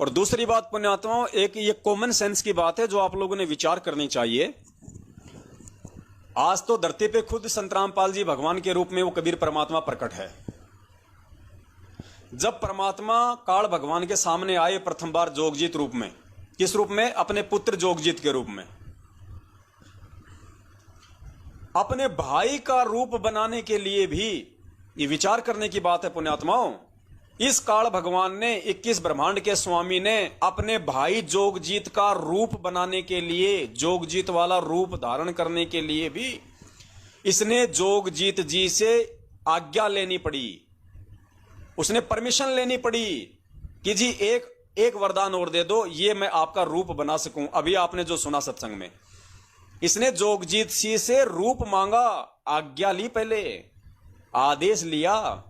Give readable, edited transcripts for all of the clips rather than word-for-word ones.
और दूसरी बात पुण्यात्माओं, एक ये कॉमन सेंस की बात है जो आप लोगों ने विचार करनी चाहिए। आज तो धरती पे खुद संत रामपाल जी भगवान के रूप में वो कबीर परमात्मा प्रकट है। जब परमात्मा काल भगवान के सामने आए प्रथम बार जोगजीत रूप में, किस रूप में? अपने पुत्र जोगजीत के रूप में। अपने भाई का रूप बनाने के लिए भी ये विचार करने की बात है पुण्यात्माओं। इस काल भगवान ने 21 ब्रह्मांड के स्वामी ने अपने भाई जोगजीत का रूप बनाने के लिए, जोगजीत वाला रूप धारण करने के लिए भी इसने जोगजीत जी से आज्ञा लेनी पड़ी, उसने परमिशन लेनी पड़ी कि जी एक वरदान और दे दो, ये मैं आपका रूप बना सकूं। अभी आपने जो सुना सत्संग में, इसने जोगजीत जी से रूप मांगा, आज्ञा ली, पहले आदेश लिया।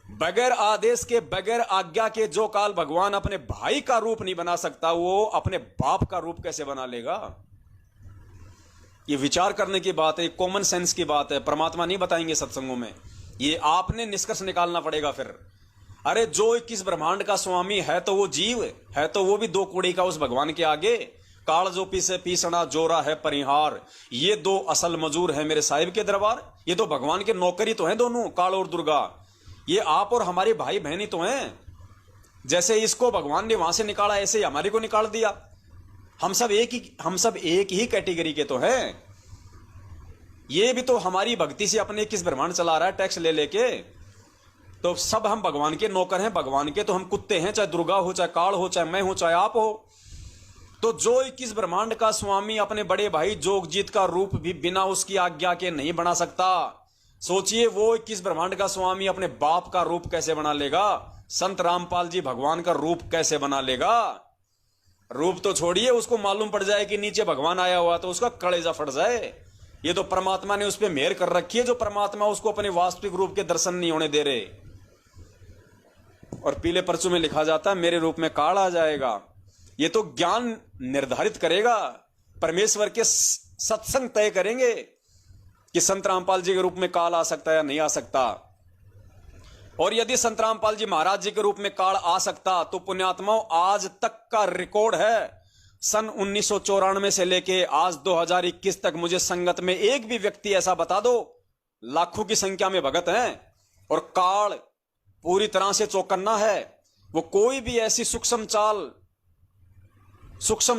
बगैर आदेश के, बगैर आज्ञा के जो काल भगवान अपने भाई का रूप नहीं बना सकता, वो अपने बाप का रूप कैसे बना लेगा? ये विचार करने की बात है, कॉमन सेंस की बात है। परमात्मा नहीं बताएंगे सत्संगों में, ये आपने निष्कर्ष निकालना पड़ेगा फिर। अरे जो 21 ब्रह्मांड का स्वामी है तो वो जीव है, तो वो भी दो कूड़ी का उस भगवान के आगे। काल जो पीसे पीसना जोरा है परिहार, ये दो असल मजूर है मेरे साहिब के दरबार। ये तो भगवान के नौकरी तो हैं दोनों, काल और दुर्गा। ये आप और हमारे भाई बहनी तो हैं। जैसे इसको भगवान ने वहां से निकाला, ऐसे ही हमारे को निकाल दिया। हम सब एक ही कैटेगरी के तो हैं। ये भी तो हमारी भक्ति से अपने 21 ब्रह्मांड चला रहा है, टैक्स ले लेके। तो सब हम भगवान के नौकर हैं, भगवान के तो हम कुत्ते हैं, चाहे दुर्गा हो, चाहे काल हो, चाहे मैं हूं, चाहे आप हो। तो जो 21 ब्रह्मांड का स्वामी अपने बड़े भाई जोगजीत का रूप भी बिना उसकी आज्ञा के नहीं बना सकता, सोचिए वो 21 ब्रह्मांड का स्वामी अपने बाप का रूप कैसे बना लेगा? संत रामपाल जी भगवान का रूप कैसे बना लेगा? रूप तो छोड़िए, उसको मालूम पड़ जाए कि नीचे भगवान आया हुआ तो उसका कलेजा फट जाए। ये तो परमात्मा ने उस पर मेहर कर रखी है, जो परमात्मा उसको अपने वास्तविक रूप के दर्शन नहीं होने दे रहे। और पीले पर्चों में लिखा जाता है मेरे रूप में काल आ जाएगा। ये तो ज्ञान निर्धारित करेगा, परमेश्वर के सत्संग तय करेंगे कि संत रामपाल जी के रूप में काल आ सकता है या नहीं आ सकता। और यदि संत रामपाल जी महाराज जी के रूप में काल आ सकता तो पुण्यात्माओं, आज तक का रिकॉर्ड है, सन 1994 से लेके आज 2021 तक मुझे संगत में एक भी व्यक्ति ऐसा बता दो, लाखों की संख्या में भगत हैं और काल पूरी तरह से चौकन्ना है। वो कोई भी ऐसी सूक्ष्म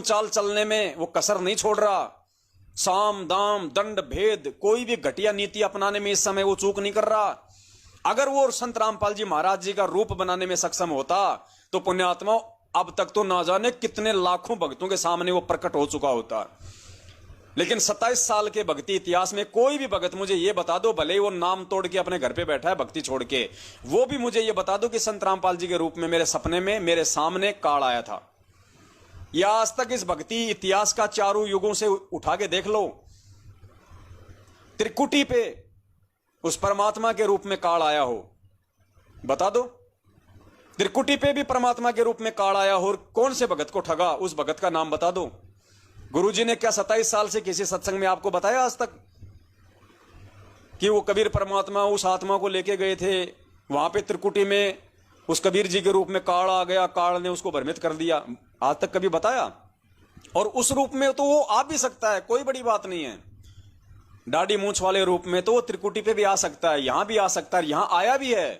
चाल चलने में वो कसर नहीं छोड़ रहा। साम दाम दंड भेद, कोई भी घटिया नीति अपनाने में इस समय वो चूक नहीं कर रहा। अगर वो संत रामपाल जी महाराज जी का रूप बनाने में सक्षम होता तो पुण्यात्मा अब तक तो ना जाने कितने लाखों भक्तों के सामने वो प्रकट हो चुका होता। लेकिन 27 साल के भक्ति इतिहास में कोई भी भगत मुझे ये बता दो, भले ही वो नाम तोड़ के अपने घर पे बैठा है भक्ति छोड़ के, वो भी मुझे ये बता दो कि संत रामपाल जी के रूप में मेरे सपने में मेरे सामने काल आया था। या आज तक इस भक्ति इतिहास का चारों युगों से उठा के देख लो, त्रिकुटी पे उस परमात्मा के रूप में काल आया हो, बता दो। त्रिकुटी पे भी परमात्मा के रूप में काल आया हो और कौन से भगत को ठगा, उस भगत का नाम बता दो। गुरुजी ने क्या 27 साल से किसी सत्संग में आपको बताया आज तक कि वो कबीर परमात्मा उस आत्मा को लेके गए थे, वहां पे त्रिकुटी में उस कबीर जी के रूप में काल आ गया, काल ने उसको भ्रमित कर दिया? आज तक कभी बताया? और उस रूप में तो वो आ भी सकता है, कोई बड़ी बात नहीं है। दाढ़ी मूंछ वाले रूप में तो वो त्रिकुटी पे भी आ सकता है, यहां भी आ सकता है, यहां आया भी है।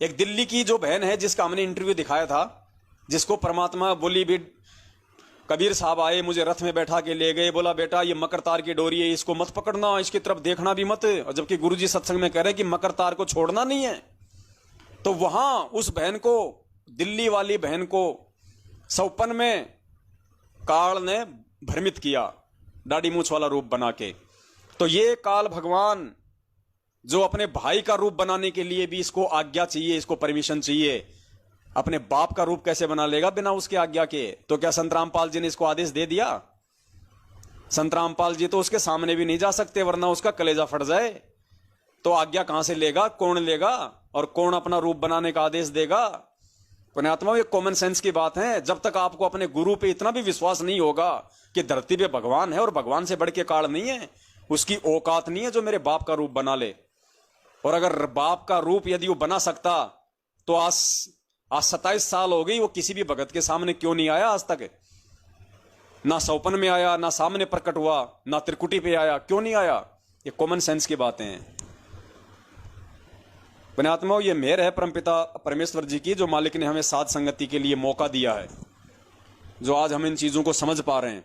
एक दिल्ली की जो बहन है जिसका हमने इंटरव्यू दिखाया था, जिसको परमात्मा बोली भी, कबीर साहब आए, मुझे रथ में बैठा के ले गए, बोला बेटा ये मकर तार की डोरी है, इसको मत पकड़ना, इसकी तरफ देखना भी मत। और जबकि गुरुजी सत्संग में कह रहे हैं कि मकर तार को छोड़ना नहीं है। तो वहां उस बहन को, दिल्ली वाली बहन को 56 में काल ने भ्रमित किया, दाढ़ी मूंछ वाला रूप बना के। तो ये काल भगवान जो अपने भाई का रूप बनाने के लिए भी इसको आज्ञा चाहिए, इसको परमिशन चाहिए, अपने बाप का रूप कैसे बना लेगा बिना उसकी आज्ञा के? तो क्या संत रामपाल जी ने इसको आदेश दे दिया? संत रामपाल जी तो उसके सामने भी नहीं जा सकते, वरना उसका कलेजा फट जाए। तो आज्ञा कहां से लेगा, कौन लेगा, और कौन अपना रूप बनाने का आदेश देगा? पुण्यात्मा, ये कॉमन सेंस की बात है। जब तक आपको अपने गुरु पे इतना भी विश्वास नहीं होगा कि धरती पे भगवान है और भगवान से बढ़ के काल नहीं है, उसकी औकात नहीं है जो मेरे बाप का रूप बना ले। और अगर बाप का रूप यदि वो बना सकता तो आज आज 27 साल हो गई, वो किसी भी भगत के सामने क्यों नहीं आया आज तक? ना सौपन में आया, ना सामने प्रकट हुआ, ना त्रिकुटी पे आया, क्यों नहीं आया? ये कॉमन सेंस की बातें हैं। पुण्यात्माओं, ये मेहर है परमपिता परमेश्वर जी की, जो मालिक ने हमें साध संगति के लिए मौका दिया है, जो आज हम इन चीजों को समझ पा रहे हैं।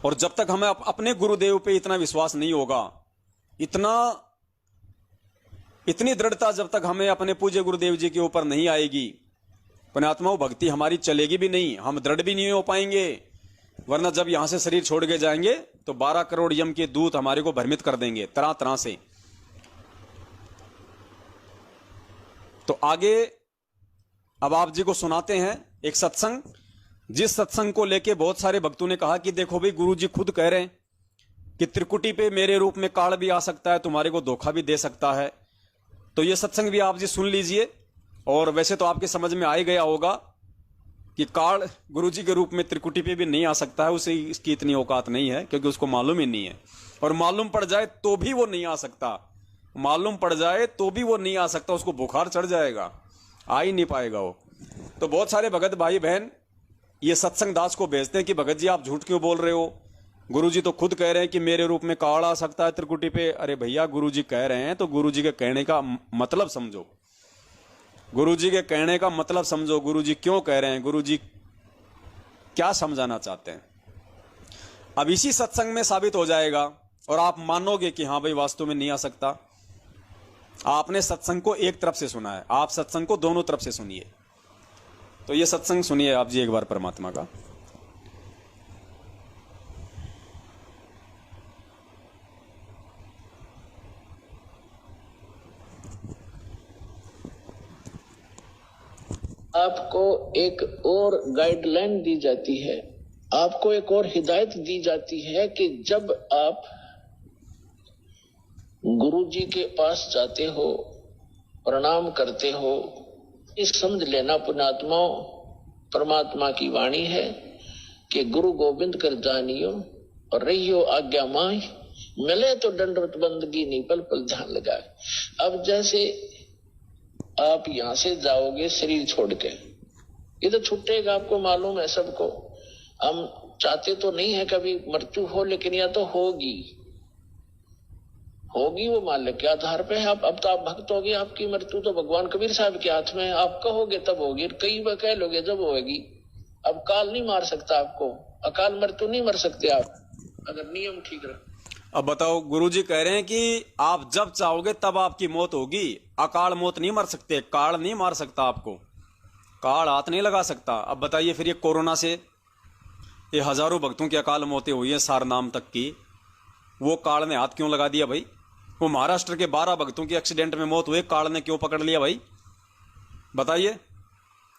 और जब तक हमें अपने गुरुदेव पे इतना विश्वास नहीं होगा, इतनी दृढ़ता जब तक हमें अपने पूज्य गुरुदेव जी के ऊपर नहीं आएगी, पुण्यात्माओं, भक्ति हमारी चलेगी भी नहीं, हम दृढ़ भी नहीं हो पाएंगे। वरना जब यहां से शरीर छोड़ के जाएंगे तो 12 करोड़ यम के दूत हमारे को भ्रमित कर देंगे तरह तरह से। तो आगे अब आप जी को सुनाते हैं एक सत्संग, जिस सत्संग को लेके बहुत सारे भक्तों ने कहा कि देखो भाई, गुरु जी खुद कह रहे हैं कि त्रिकुटी पे मेरे रूप में काल भी आ सकता है, तुम्हारे को धोखा भी दे सकता है। तो ये सत्संग भी आप जी सुन लीजिए। और वैसे तो आपके समझ में आ ही गया होगा कि काल गुरु जी के रूप में त्रिकुटी पे भी नहीं आ सकता है, उसे इसकी इतनी औकात नहीं है, क्योंकि उसको मालूम ही नहीं है। और मालूम पड़ जाए तो भी वो नहीं आ सकता, मालूम पड़ जाए तो भी वो नहीं आ सकता, उसको बुखार चढ़ जाएगा, आ ही नहीं पाएगा वो। तो बहुत सारे भगत भाई बहन ये सत्संग दास को भेजते हैं कि भगत जी आप झूठ क्यों बोल रहे हो, गुरुजी तो खुद कह रहे हैं कि मेरे रूप में काल आ सकता है त्रिकुटी पे। अरे भैया, गुरुजी कह रहे हैं तो गुरुजी के कहने का मतलब समझो, गुरुजी के कहने का मतलब समझो, गुरुजी क्यों कह रहे हैं, गुरुजी क्या समझाना चाहते हैं। अब इसी सत्संग में साबित हो जाएगा और आप मानोगे कि हाँ भाई वास्तव में नहीं आ सकता। आपने सत्संग को एक तरफ से सुना है, आप सत्संग को दोनों तरफ से सुनिए। तो ये सत्संग सुनिए आप जी एक बार परमात्मा का। आपको एक और गाइडलाइन दी जाती है, आपको एक और हिदायत दी जाती है कि जब आप गुरु जी के पास जाते हो, प्रणाम करते हो, इस समझ लेना पुण्यात्माओं, परमात्मा की वाणी है कि गुरु गोविंद कर जानियो और रहियो आज्ञा माय, मिले तो दंडवत बंदगी नहीं पल पल ध्यान लगाए। अब जैसे आप यहां से जाओगे शरीर छोड़ के, ये तो छूटेगा, आपको मालूम है सबको। हम चाहते तो नहीं है कभी मृत्यु हो, लेकिन यह तो होगी वो मालिक के आधार पे है। अब तो आप भक्त हो गए, आपकी मृत्यु तो भगवान कबीर साहब के हाथ में है। आप कहोगे तब होगी, कई बार कह लोगे जब होगी। अब काल नहीं मार सकता आपको, अकाल मृत्यु नहीं मर सकते आप, अगर नियम ठीक रहे। अब बताओ, गुरुजी कह रहे हैं कि आप जब चाहोगे तब आपकी मौत होगी, अकाल मौत नहीं मर सकते, काल नहीं मार सकता आपको, काल हाथ नहीं लगा सकता। अब बताइए फिर ये कोरोना से ये हजारों भक्तों की अकाल मौतें हुई हैं, सारनाम तक की, वो काल ने हाथ क्यों लगा दिया भाई? वो महाराष्ट्र के 12 भक्तों की एक्सीडेंट में मौत हुई, काल ने क्यों पकड़ लिया भाई? बताइए।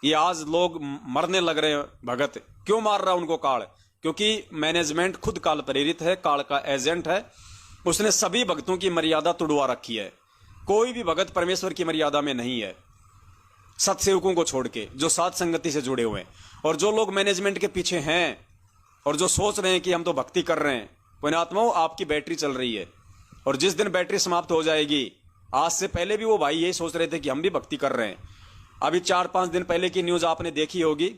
ये आज लोग मरने लग रहे हैं, भगत क्यों मार रहा है उनको काल? क्योंकि मैनेजमेंट खुद काल प्रेरित है, काल का एजेंट है, उसने सभी भक्तों की मर्यादा तुड़वा रखी है। कोई भी भगत परमेश्वर की मर्यादा में नहीं है, सत्सेवकों को छोड़ के, जो साध संगति से जुड़े हुए हैं। और जो लोग मैनेजमेंट के पीछे हैं और जो सोच रहे हैं कि हम तो भक्ति कर रहे हैं, पुण्यात्माओं आपकी बैटरी चल रही है, और जिस दिन बैटरी समाप्त हो जाएगी, आज से पहले भी वो भाई यही सोच रहे थे कि हम भी भक्ति कर रहे हैं। अभी 4-5 दिन पहले की न्यूज आपने देखी होगी,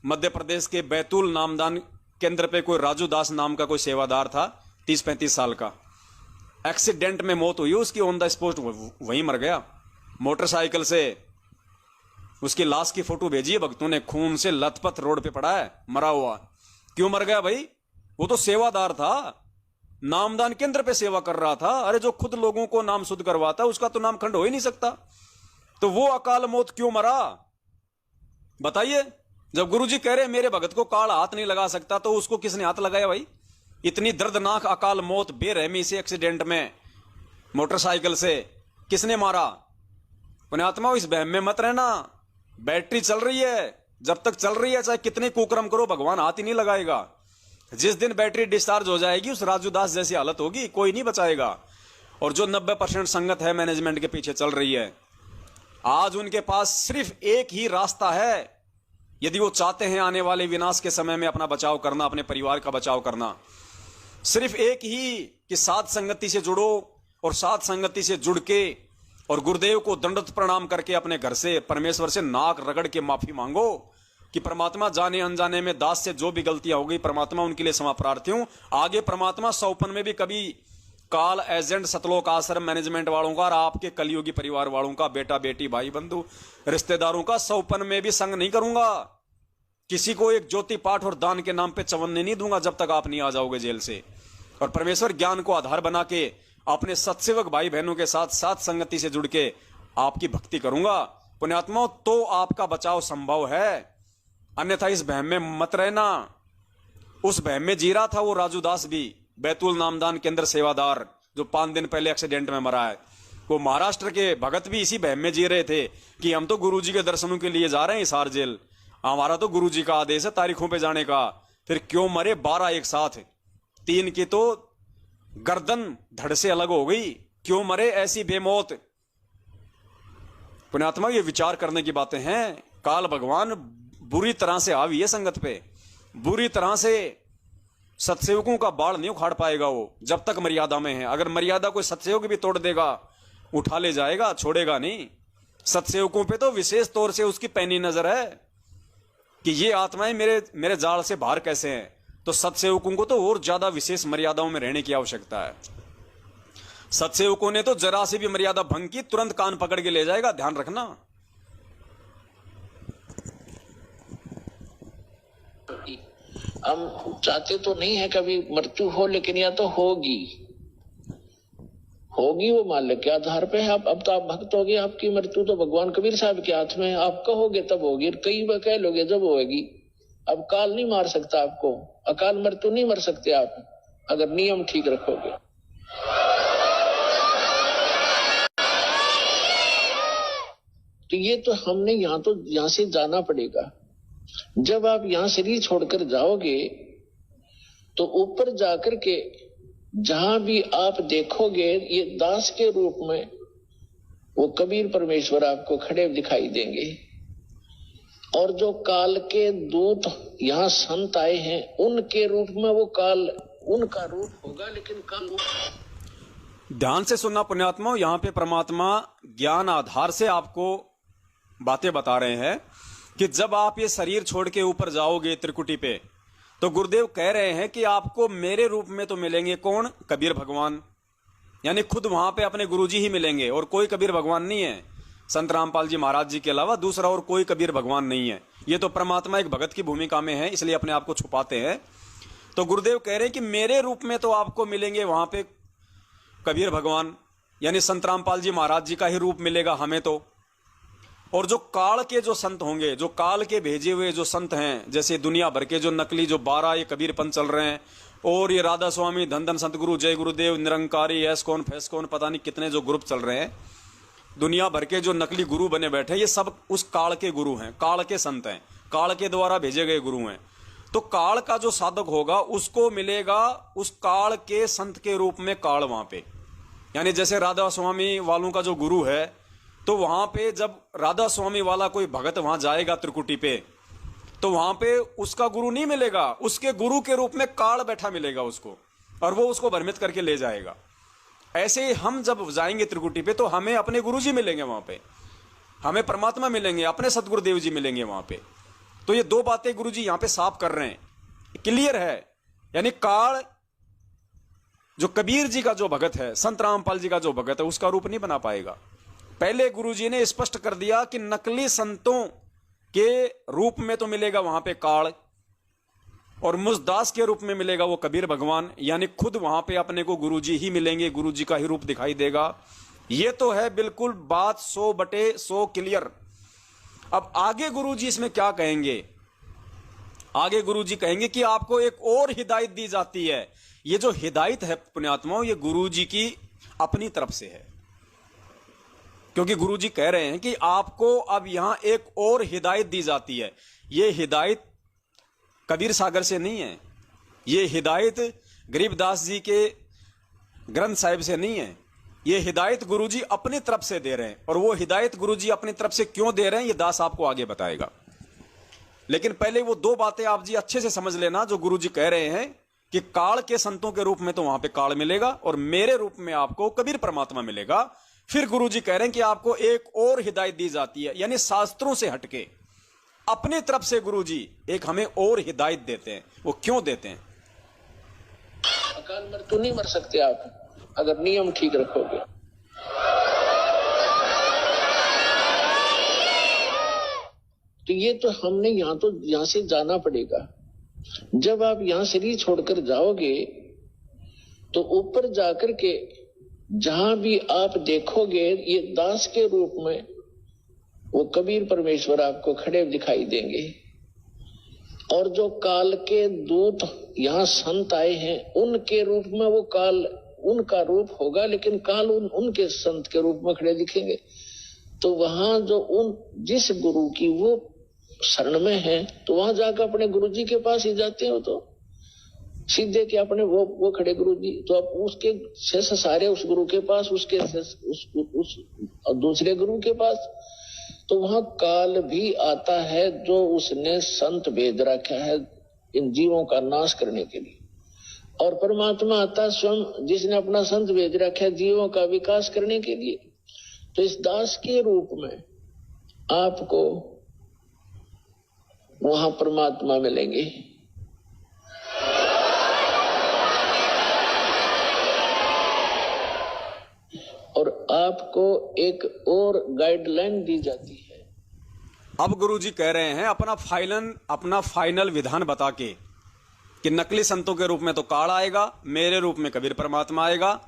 मध्य प्रदेश के बैतूल नामदान केंद्र पे कोई राजू दास नाम का कोई सेवादार था, 30-35 साल का, एक्सीडेंट में मौत हुई उसकी, ऑन द स्पॉट वहीं मर गया। मोटरसाइकिल से उसकी लाश की फोटो भेजी है भक्तों ने, खून से लथपथ रोड पे पड़ा है, मरा हुआ। क्यों मर गया भाई? वो तो सेवादार था, नामदान केंद्र पे सेवा कर रहा था। अरे जो खुद लोगों को नाम शुद्ध करवाता है उसका तो नाम खंड हो ही नहीं सकता, तो वो अकाल मौत क्यों मरा? बताइए। जब गुरुजी कह रहे मेरे भगत को काल हाथ नहीं लगा सकता, तो उसको किसने हाथ लगाया भाई? इतनी दर्दनाक अकाल मौत बेरहमी से एक्सीडेंट में मोटरसाइकिल से किसने मारा? पुण्यात्मा इस बहम में मत रहना, बैटरी चल रही है, जब तक चल रही है चाहे कितने कुकर्म करो भगवान हाथ ही नहीं लगाएगा। जिस दिन बैटरी डिस्चार्ज हो जाएगी उस राजू दास जैसी हालत होगी, कोई नहीं बचाएगा। और जो 90% संगत है मैनेजमेंट के पीछे चल रही है, आज उनके पास सिर्फ एक ही रास्ता है, यदि वो चाहते हैं आने वाले विनाश के समय में अपना बचाव करना, अपने परिवार का बचाव करना, सिर्फ एक ही कि साध संगति से जुड़ो और साध संगति से जुड़ के और गुरुदेव को दंडवत प्रणाम करके अपने घर से परमेश्वर से नाक रगड़ के माफी मांगो कि परमात्मा जाने अनजाने में दास से जो भी गलतियां हो गई परमात्मा उनके लिए क्षमा प्रार्थी हूं। आगे परमात्मा सौपन में भी कभी काल एजेंट सतलोक आश्रम मैनेजमेंट वालों का और आपके कलयुगी परिवार वालों का, बेटा बेटी भाई बंधु रिश्तेदारों का सौपन में भी संग नहीं करूंगा। किसी को एक ज्योति पाठ और दान के नाम पे चवन्ने नहीं दूंगा जब तक आप नहीं आ जाओगे जेल से। और परमेश्वर ज्ञान को आधार बना के अपने सत्सेवक भाई बहनों के साथ साथ संगति से जुड़ के आपकी भक्ति करूंगा। पुण्यात्माओं, तो आपका बचाव संभव है, अन्यथा इस बहम में मत रहना। उस बहम में जी रहा था वो राजू दास भी, बैतूल नामदान के अंदर सेवादार, जो 5 दिन पहले एक्सीडेंट में मरा है। वो महाराष्ट्र के भगत भी इसी बहम में जी रहे थे कि हम तो गुरुजी के दर्शनों के लिए जा रहे हैं हिसार जेल, हमारा तो गुरुजी का आदेश है तारीखों पे जाने का। फिर क्यों मरे 12 एक साथ, 3 की तो गर्दन धड़ से अलग हो गई, क्यों मरे ऐसी बेमौत। पुण्यात्मा, ये विचार करने की बातें हैं। काल भगवान बुरी तरह से हावी है संगत पे, बुरी तरह से सत्सेवकों का बाढ़ नहीं उखाड़ पाएगा वो जब तक मर्यादा में है। अगर मर्यादा कोई सत्सेवक भी तोड़ देगा, उठा ले जाएगा, छोड़ेगा नहीं। सत्सेवकों पे तो विशेष तौर से उसकी पैनी नजर है कि ये आत्माएं मेरे जाल से बाहर कैसे हैं। तो सत्सेवकों को तो और ज्यादा विशेष मर्यादाओं में रहने की आवश्यकता है। सत्सेवकों ने तो जरा सी भी मर्यादा भंग की तुरंत कान पकड़ के ले जाएगा, ध्यान रखना। हम चाहते तो नहीं है कभी मृत्यु हो, लेकिन या तो होगी वो मालिक के आधार पे है। अब तो आप भक्त हो गए, आपकी मृत्यु तो भगवान कबीर साहब के हाथ में है। आप कहोगे तब होगी, कई बार कह लोगे जब होगी। अब काल नहीं मार सकता आपको, अकाल मृत्यु नहीं मर सकते आप, अगर नियम ठीक रखोगे। तो ये तो हमने यहाँ से जाना पड़ेगा। जब आप यहाँ शरीर छोड़कर जाओगे तो ऊपर जाकर के जहां भी आप देखोगे ये दास के रूप में वो कबीर परमेश्वर आपको खड़े दिखाई देंगे। और जो काल के दूत यहाँ संत आए हैं उनके रूप में वो काल उनका रूप होगा, लेकिन काल ध्यान से सुनना पुण्यात्मा। यहाँ पे परमात्मा ज्ञान आधार से आपको बातें बता रहे हैं कि जब आप ये शरीर छोड़ के ऊपर जाओगे त्रिकुटी पे, तो गुरुदेव कह रहे हैं कि आपको मेरे रूप में तो मिलेंगे कौन? कबीर भगवान, यानी खुद वहां पे अपने गुरुजी ही मिलेंगे और कोई कबीर भगवान नहीं है। संत रामपाल जी महाराज जी के अलावा दूसरा और कोई कबीर भगवान नहीं है। ये तो परमात्मा एक भगत की भूमिका में है, इसलिए अपने आप को छुपाते हैं। तो गुरुदेव कह रहे हैं कि मेरे रूप में तो आपको मिलेंगे वहां पे कबीर भगवान, यानी संत रामपाल जी महाराज जी का ही रूप मिलेगा हमें तो। और जो काल के जो संत होंगे, जो काल के भेजे हुए जो संत हैं, जैसे दुनिया भर के जो नकली जो 12 ये कबीर पंथ चल रहे हैं, और ये राधा स्वामी, धन धन संत गुरु, जय गुरुदेव, निरंकारी, एस कौन फैस कौन, पता नहीं कितने जो ग्रुप चल रहे हैं, दुनिया भर के जो नकली गुरु बने बैठे, ये सब उस काल के गुरु हैं, काल के संत हैं, काल के द्वारा भेजे गए गुरु हैं। तो काल का जो साधक होगा उसको मिलेगा उस काल के संत के रूप में काल वहां पे। यानी जैसे राधा स्वामी वालों का जो गुरु है, तो वहां पे जब राधा स्वामी वाला कोई भगत वहां जाएगा त्रिकुटी पे, तो वहां पे उसका गुरु नहीं मिलेगा, उसके गुरु के रूप में काल बैठा मिलेगा उसको, और वो उसको भ्रमित करके ले जाएगा। ऐसे ही हम जब जाएंगे त्रिकुटी पे तो हमें अपने गुरुजी मिलेंगे वहां पे, हमें परमात्मा मिलेंगे, अपने सतगुरुदेव जी मिलेंगे वहां पे। तो ये दो बातें गुरुजी यहां पे साफ कर रहे हैं, क्लियर है। यानी काल जो कबीर जी का जो भगत है, संत रामपाल जी का जो भगत है, उसका रूप नहीं बना पाएगा। पहले गुरुजी ने स्पष्ट कर दिया कि नकली संतों के रूप में तो मिलेगा वहां पे काल, और मुझदास के रूप में मिलेगा वो कबीर भगवान। यानी खुद वहां पे अपने को गुरुजी ही मिलेंगे, गुरुजी का ही रूप दिखाई देगा। ये तो है बिल्कुल बात 100/100 क्लियर। अब आगे गुरुजी इसमें क्या कहेंगे? आगे गुरुजी कहेंगे कि आपको एक और हिदायत दी जाती है। ये जो हिदायत है पुण्यात्माओं, ये गुरुजी की अपनी तरफ से है, क्योंकि गुरुजी कह रहे हैं कि आपको अब यहां एक और हिदायत दी जाती है। ये हिदायत कबीर सागर से नहीं है, ये हिदायत गरीबदास जी के ग्रंथ साहिब से नहीं है, ये हिदायत गुरुजी अपनी तरफ से दे रहे हैं। और वो हिदायत गुरुजी अपनी तरफ से क्यों दे रहे हैं, ये दास आपको आगे बताएगा। लेकिन पहले वो दो बातें आप जी अच्छे से समझ लेना जो गुरुजी कह रहे हैं कि काल के संतों के रूप में तो वहां पे काल मिलेगा, और मेरे रूप में आपको कबीर परमात्मा मिलेगा। फिर गुरुजी कह रहे हैं कि आपको एक और हिदायत दी जाती है, यानी शास्त्रों से हटके अपनी तरफ से गुरुजी एक हमें और हिदायत देते हैं। वो क्यों देते हैं? अकाल मृत्यु नहीं मर सकते आप अगर नियम ठीक रखोगे। तो ये तो हमने यहां से जाना पड़ेगा। जब आप यहां शरीर छोड़कर जाओगे तो ऊपर जाकर के जहां भी आप देखोगे ये दास के रूप में वो कबीर परमेश्वर आपको खड़े दिखाई देंगे। और जो काल के दूत यहाँ संत आए हैं उनके रूप में वो काल उनका रूप होगा, लेकिन काल उनके संत के रूप में खड़े दिखेंगे। तो वहां जो जिस गुरु की वो शरण में है तो वहां जाकर अपने गुरु जी के पास ही जाते हो तो सीधे के अपने वो खड़े गुरु जी, तो आप उसके शेष सारे उस गुरु के पास, उसके उस दूसरे गुरु के पास। तो वहां काल भी आता है जो उसने संत भेज रखा है इन जीवों का नाश करने के लिए, और परमात्मा आता है स्वयं जिसने अपना संत भेज रखा है जीवों का विकास करने के लिए। तो इस दास के रूप में आपको वहां परमात्मा मिलेंगे। और आपको एक और गाइडलाइन दी जाती है। अब गुरुजी कह रहे हैं अपना फाइनल विधान बता के कि नकली संतों के रूप में तो काल आएगा, मेरे रूप में कबीर परमात्मा आएगा।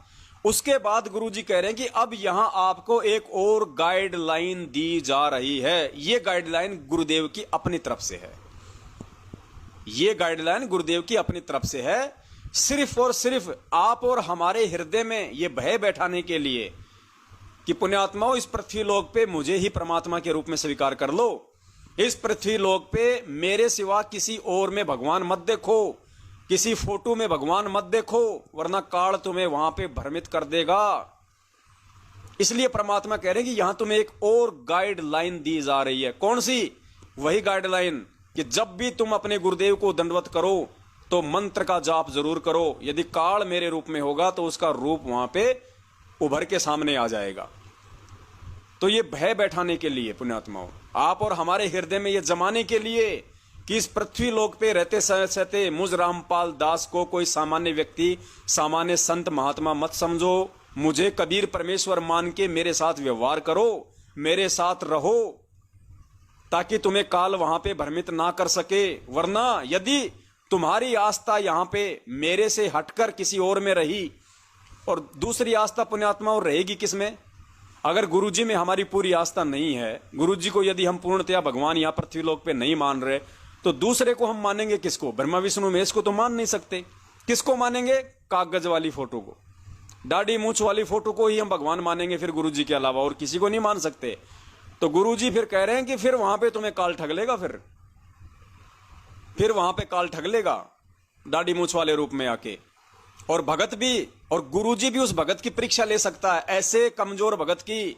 उसके बाद गुरुजी कह रहे हैं कि अब यहां आपको एक और गाइडलाइन दी जा रही है। ये गाइडलाइन गुरुदेव की अपनी तरफ से है। ये गाइडलाइन गुरुदेव की अपनी तरफ से है, सिर्फ और सिर्फ आप और हमारे हृदय में ये भय बैठाने के लिए कि पुण्यात्माओं इस पृथ्वी लोक पे मुझे ही परमात्मा के रूप में स्वीकार कर लो। इस पृथ्वी लोक पे मेरे सिवा किसी और में भगवान मत देखो, किसी फोटो में भगवान मत देखो, वरना काल तुम्हें वहां पे भ्रमित कर देगा। इसलिए परमात्मा कह रहे हैं कि यहां तुम्हें एक और गाइडलाइन दी जा रही है। कौन सी? वही गाइडलाइन कि जब भी तुम अपने गुरुदेव को दंडवत करो तो मंत्र का जाप जरूर करो। यदि काल मेरे रूप में होगा तो उसका रूप वहां पे उभर के सामने आ जाएगा। तो ये भय बैठाने के लिए पुण्यात्माओं, आप और हमारे हृदय में ये जमाने के लिए कि इस पृथ्वी लोक पे रहते सहते मुझ रामपाल दास को कोई सामान्य व्यक्ति, सामान्य संत महात्मा मत समझो। मुझे कबीर परमेश्वर मान के मेरे साथ व्यवहार करो, मेरे साथ रहो, ताकि तुम्हें काल वहां पे भ्रमित ना कर सके। वरना यदि तुम्हारी आस्था यहां पे मेरे से हटकर किसी और में रही, और दूसरी आस्था पुण्यात्मा और रहेगी किसमें? अगर गुरुजी में हमारी पूरी आस्था नहीं है, गुरुजी को यदि हम पूर्णतया भगवान यहां पृथ्वी लोक पे नहीं मान रहे, तो दूसरे को हम मानेंगे किसको? ब्रह्मा विष्णु महेश को तो मान नहीं सकते। किसको मानेंगे? कागज वाली फोटो को, दाढ़ी मूछ वाली फोटो को ही हम भगवान मानेंगे फिर गुरुजी के अलावा, और किसी को नहीं मान सकते। तो गुरुजी फिर कह रहे हैं कि फिर वहां पे तुम्हें काल ठग लेगा, फिर वहां पे काल ठग लेगा दाढ़ी मूछ वाले रूप में आके। और भगत भी, और गुरुजी भी उस भगत की परीक्षा ले सकता है। ऐसे कमजोर भगत की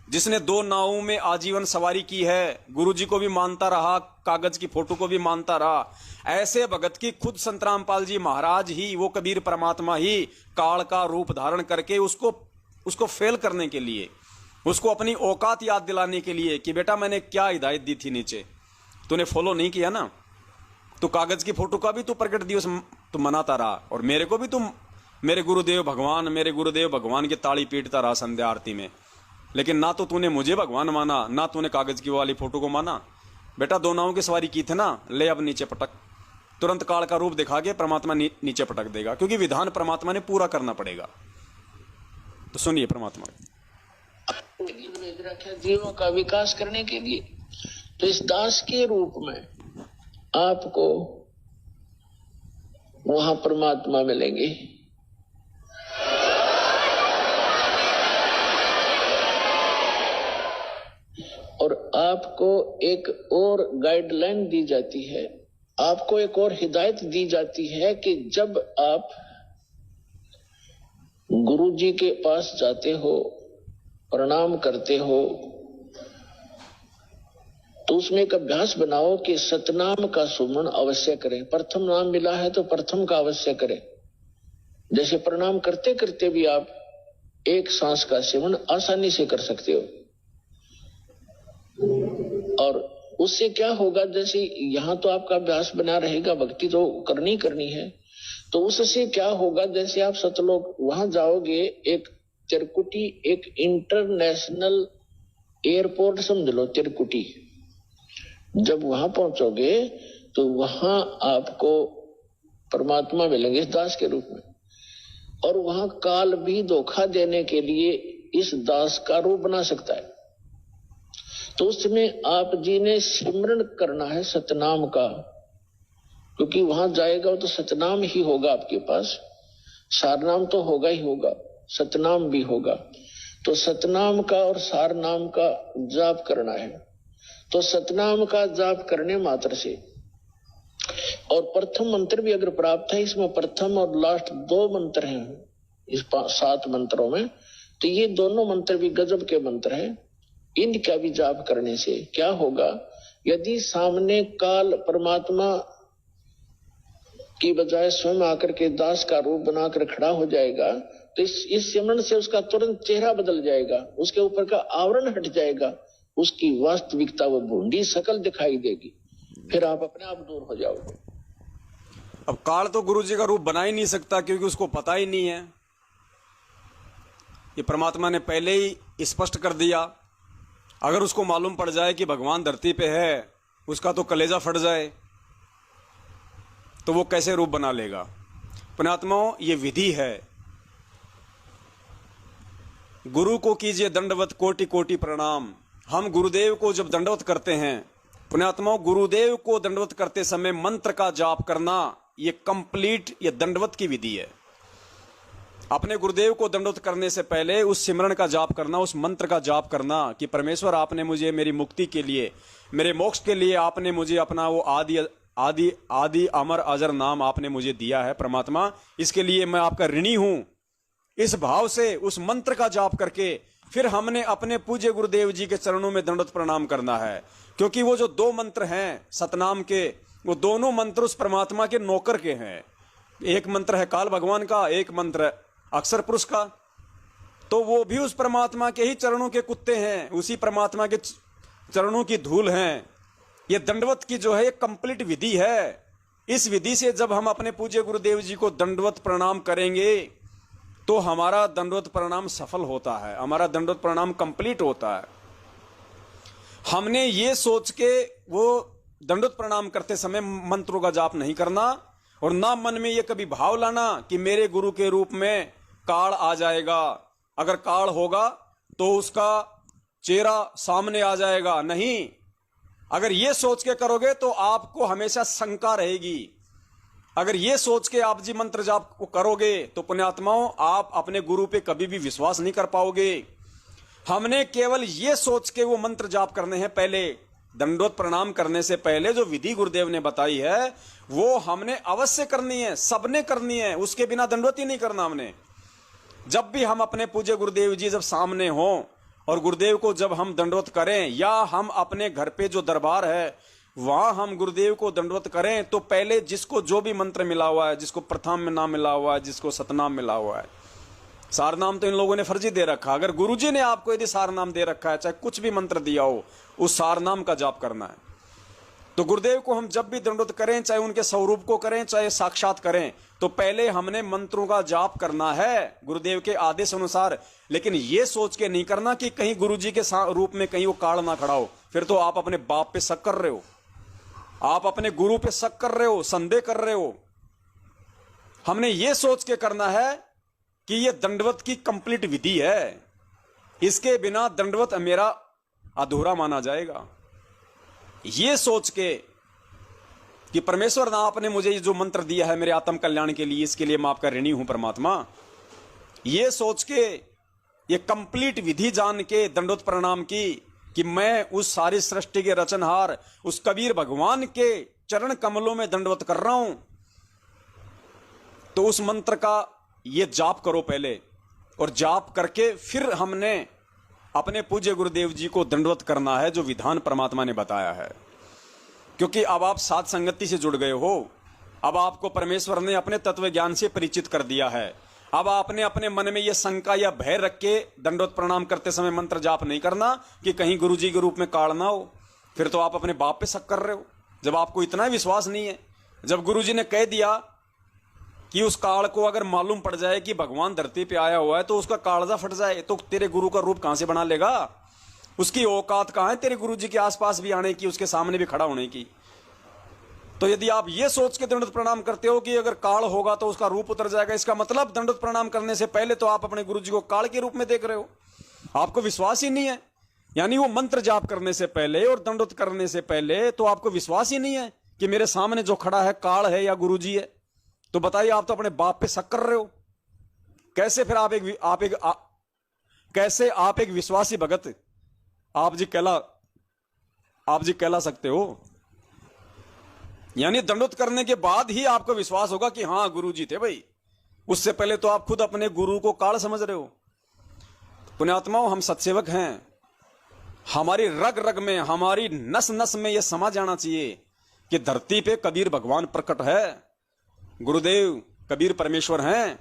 जिसने 2 नावों में आजीवन सवारी की है, गुरुजी को भी मानता रहा, कागज की फोटो को भी मानता रहा, ऐसे भगत की खुद संत रामपाल जी महाराज ही, वो कबीर परमात्मा ही काल का रूप धारण करके उसको फेल करने के लिए, उसको अपनी औकात याद दिलाने के लिए कि बेटा मैंने क्या हिदायत दी थी नीचे, तूने फॉलो नहीं किया ना, तो कागज की फोटो का भी तू प्रकट दिवस तू मनाता रहा, और मेरे को भी तुम मेरे गुरुदेव भगवान की ताड़ी पीटता रहा संध्या आरती में। लेकिन ना तो तूने मुझे भगवान माना, ना तूने कागज की वाली फोटो को माना। बेटा 2 नावों की सवारी की थे ना, ले अब नीचे पटक। तुरंत काल का रूप दिखा के परमात्मा नीचे पटक देगा, क्योंकि विधान परमात्मा ने पूरा करना पड़ेगा। तो सुनिए परमात्मा जीवों का विकास करने के लिए। तो इस दास के रूप में आपको वहां परमात्मा मिलेंगे। और आपको एक और गाइडलाइन दी जाती है, आपको एक और हिदायत दी जाती है कि जब आप गुरुजी के पास जाते हो, प्रणाम करते हो, तो उसमें एक अभ्यास बनाओ कि सतनाम का सुमरण अवश्य करें। प्रथम नाम मिला है तो प्रथम का अवश्य करें। जैसे प्रणाम करते करते भी आप एक सांस का सेवन आसानी से कर सकते हो। और उससे क्या होगा, जैसे यहाँ तो आपका अभ्यास बना रहेगा, भक्ति तो करनी है, तो उससे क्या होगा, जैसे आप सतलोक वहां जाओगे, एक तिरकुटी, एक इंटरनेशनल एयरपोर्ट समझ लो तिरकुटी, जब वहां पहुंचोगे तो वहां आपको परमात्मा मिलेंगे दास के रूप में, और वहां काल भी धोखा देने के लिए इस दास का रूप बना सकता है। तो उसमें आप जी ने सिमरन करना है सतनाम का, क्योंकि वहां जाएगा तो सतनाम ही होगा आपके पास, सारनाम तो होगा ही होगा, सतनाम भी होगा। तो सतनाम का और सारनाम का जाप करना है। तो सतनाम का जाप करने मात्र से, और प्रथम मंत्र भी अगर प्राप्त है, इसमें प्रथम और लास्ट 2 मंत्र हैं इस 7 मंत्रों में, तो ये दोनों मंत्र भी गजब के मंत्र हैं। इनका भी जाप करने से क्या होगा, यदि सामने काल परमात्मा की बजाय स्वयं आकर के दास का रूप बनाकर खड़ा हो जाएगा, तो इस सिमरन से उसका तुरंत चेहरा बदल जाएगा, उसके ऊपर का आवरण हट जाएगा, उसकी वास्तविकता वो भूंडी शकल दिखाई देगी, फिर आप अपने आप दूर हो जाओगे। अब काल तो गुरु जी का रूप बना ही नहीं सकता, क्योंकि उसको पता ही नहीं है। ये परमात्मा ने पहले ही स्पष्ट कर दिया। अगर उसको मालूम पड़ जाए कि भगवान धरती पे है, उसका तो कलेजा फट जाए, तो वो कैसे रूप बना लेगा। पुण्यात्माओं, ये विधि है। गुरु को कीजिए दंडवत कोटि कोटि प्रणाम। हम गुरुदेव को जब दंडवत करते हैं, पुण्यात्माओं, गुरुदेव को दंडवत करते समय मंत्र का जाप करना, ये कंप्लीट, ये दंडवत की विधि है। अपने गुरुदेव को दंडवत करने से पहले उस सिमरन का जाप करना, उस मंत्र का जाप करना कि परमेश्वर, आपने मुझे मेरी मुक्ति के लिए, मेरे मोक्ष के लिए आपने मुझे अपना वो आदि आदि आदि अमर अजर नाम आपने मुझे दिया है परमात्मा, इसके लिए मैं आपका ऋणी हूं। इस भाव से उस मंत्र का जाप करके फिर हमने अपने पूज्य गुरुदेव जी के चरणों में दंडवत प्रणाम करना है। क्योंकि वो जो 2 मंत्र हैं सतनाम के, वो दोनों मंत्र उस परमात्मा के नौकर के हैं। एक मंत्र है काल भगवान का, एक मंत्र अक्षर पुरुष का, तो वो भी उस परमात्मा के ही चरणों के कुत्ते हैं, उसी परमात्मा के चरणों की धूल हैं। ये दंडवत की जो है एक कंप्लीट विधि है। इस विधि से जब हम अपने पूज्य गुरुदेव जी को दंडवत प्रणाम करेंगे तो हमारा दंडवत प्रणाम सफल होता है, हमारा दंडवत प्रणाम कंप्लीट होता है। हमने ये सोच के वो दंडवत प्रणाम करते समय मंत्रों का जाप नहीं करना, और ना मन में ये कभी भाव लाना कि मेरे गुरु के रूप में काल आ जाएगा, अगर काल होगा तो उसका चेहरा सामने आ जाएगा। नहीं, अगर ये सोच के करोगे तो आपको हमेशा शंका रहेगी। अगर ये सोच के आप जी मंत्र जाप को करोगे तो पुण्यात्माओं, आप अपने गुरु पे कभी भी विश्वास नहीं कर पाओगे। हमने केवल ये सोच के वो मंत्र जाप करने हैं। पहले दंडवत प्रणाम करने से पहले जो विधि गुरुदेव ने बताई है वो हमने अवश्य करनी है, सबने करनी है, उसके बिना दंडवत ही नहीं करना हमने। जब भी हम अपने पूज्य गुरुदेव जी जब सामने हों और गुरुदेव को जब हम दंडवत करें, या हम अपने घर पे जो दरबार है वहां हम गुरुदेव को दंडवत करें, तो पहले जिसको जो भी मंत्र मिला हुआ है, जिसको प्रथम में नाम मिला हुआ है, जिसको सतनाम मिला हुआ है, सारनाम तो इन लोगों ने फर्जी दे रखा। अगर गुरुजी ने आपको यदि सारनाम दे रखा है, चाहे कुछ भी मंत्र दिया हो, उस सारनाम का जाप करना है। तो गुरुदेव को हम जब भी दंडवत करें, चाहे उनके स्वरूप को करें, चाहे साक्षात करें, तो पहले हमने मंत्रों का जाप करना है गुरुदेव के आदेश अनुसार। लेकिन यह सोच के नहीं करना कि कहीं गुरुजी के रूप में कहीं वो काल ना खड़ा हो, फिर तो आप अपने बाप पे शक कर रहे हो, आप अपने गुरु पे शक कर रहे हो, संदेह कर रहे हो। हमने ये सोच के करना है कि ये दंडवत की कंप्लीट विधि है, इसके बिना दंडवत मेरा अधूरा माना जाएगा। ये सोच के कि परमेश्वर ना आपने मुझे ये जो मंत्र दिया है मेरे आत्म कल्याण के लिए, इसके लिए मैं आपका ऋणी हूं परमात्मा, ये सोच के, ये कंप्लीट विधि जान के दंडवत प्रणाम की कि मैं उस सारी सृष्टि के रचनहार उस कबीर भगवान के चरण कमलों में दंडवत कर रहा हूं। तो उस मंत्र का ये जाप करो पहले, और जाप करके फिर हमने अपने पूज्य गुरुदेव जी को दंडवत करना है, जो विधान परमात्मा ने बताया है। क्योंकि अब आप साथ संगति से जुड़ गए हो, अब आपको परमेश्वर ने अपने तत्व ज्ञान से परिचित कर दिया है, अब आपने अपने मन में यह शंका या भय रख के दंडवत प्रणाम करते समय मंत्र जाप नहीं करना कि कहीं गुरुजी के रूप में काल ना हो। फिर तो आप अपने बाप पे शक कर रहे हो, जब आपको इतना विश्वास नहीं है। जब गुरुजी ने कह दिया कि उस काल को अगर मालूम पड़ जाए कि भगवान धरती पे आया हुआ है तो उसका कालजा फट जाए, तो तेरे गुरु का रूप कहां से बना लेगा? उसकी औकात कहां है तेरे गुरुजी के आसपास भी आने की, उसके सामने भी खड़ा होने की? तो यदि आप ये सोच के दंडवत प्रणाम करते हो कि अगर काल होगा तो उसका रूप उतर जाएगा, इसका मतलब दंडवत प्रणाम करने से पहले तो आप अपने गुरुजी को काल के रूप में देख रहे हो। आपको विश्वास ही नहीं है। यानी वो मंत्र जाप करने से पहले और दंडवत करने से पहले तो आपको विश्वास ही नहीं है कि मेरे सामने जो खड़ा है काल है या गुरुजी है। तो बताइए, आप तो अपने बाप पे शक कर रहे हो। कैसे फिर कैसे आप एक विश्वासी भगत आप जी कहला सकते हो? यानी दंडवत करने के बाद ही आपको विश्वास होगा कि हां गुरुजी थे भाई। उससे पहले तो आप खुद अपने गुरु को काल समझ रहे हो। पुण्यात्माओं, हम सत्सेवक हैं। हमारी रग रग में, हमारी नस नस में यह समा जाना चाहिए कि धरती पे कबीर भगवान प्रकट है, गुरुदेव कबीर परमेश्वर हैं,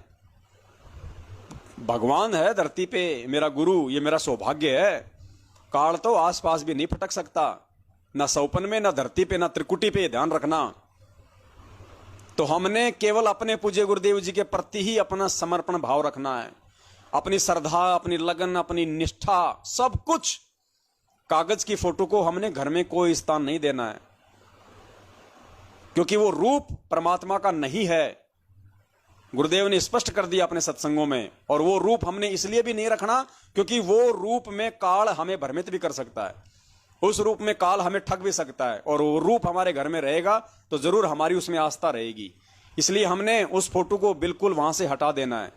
भगवान है धरती पे मेरा गुरु, ये मेरा सौभाग्य है। काल तो आसपास भी नहीं फटक सकता, ना सौपन में, ना धरती पे, ना त्रिकुटी पे। ध्यान रखना। तो हमने केवल अपने पूज्य गुरुदेव जी के प्रति ही अपना समर्पण भाव रखना है। अपनी श्रद्धा, अपनी लगन, अपनी निष्ठा, सब कुछ। कागज की फोटो को हमने घर में कोई स्थान नहीं देना है, क्योंकि वो रूप परमात्मा का नहीं है। गुरुदेव ने स्पष्ट कर दिया अपने सत्संगों में। और वो रूप हमने इसलिए भी नहीं रखना क्योंकि वो रूप में काल हमें भ्रमित भी कर सकता है, उस रूप में काल हमें ठग भी सकता है। और वो रूप हमारे घर में रहेगा तो जरूर हमारी उसमें आस्था रहेगी। इसलिए हमने उस फोटो को बिल्कुल वहां से हटा देना है।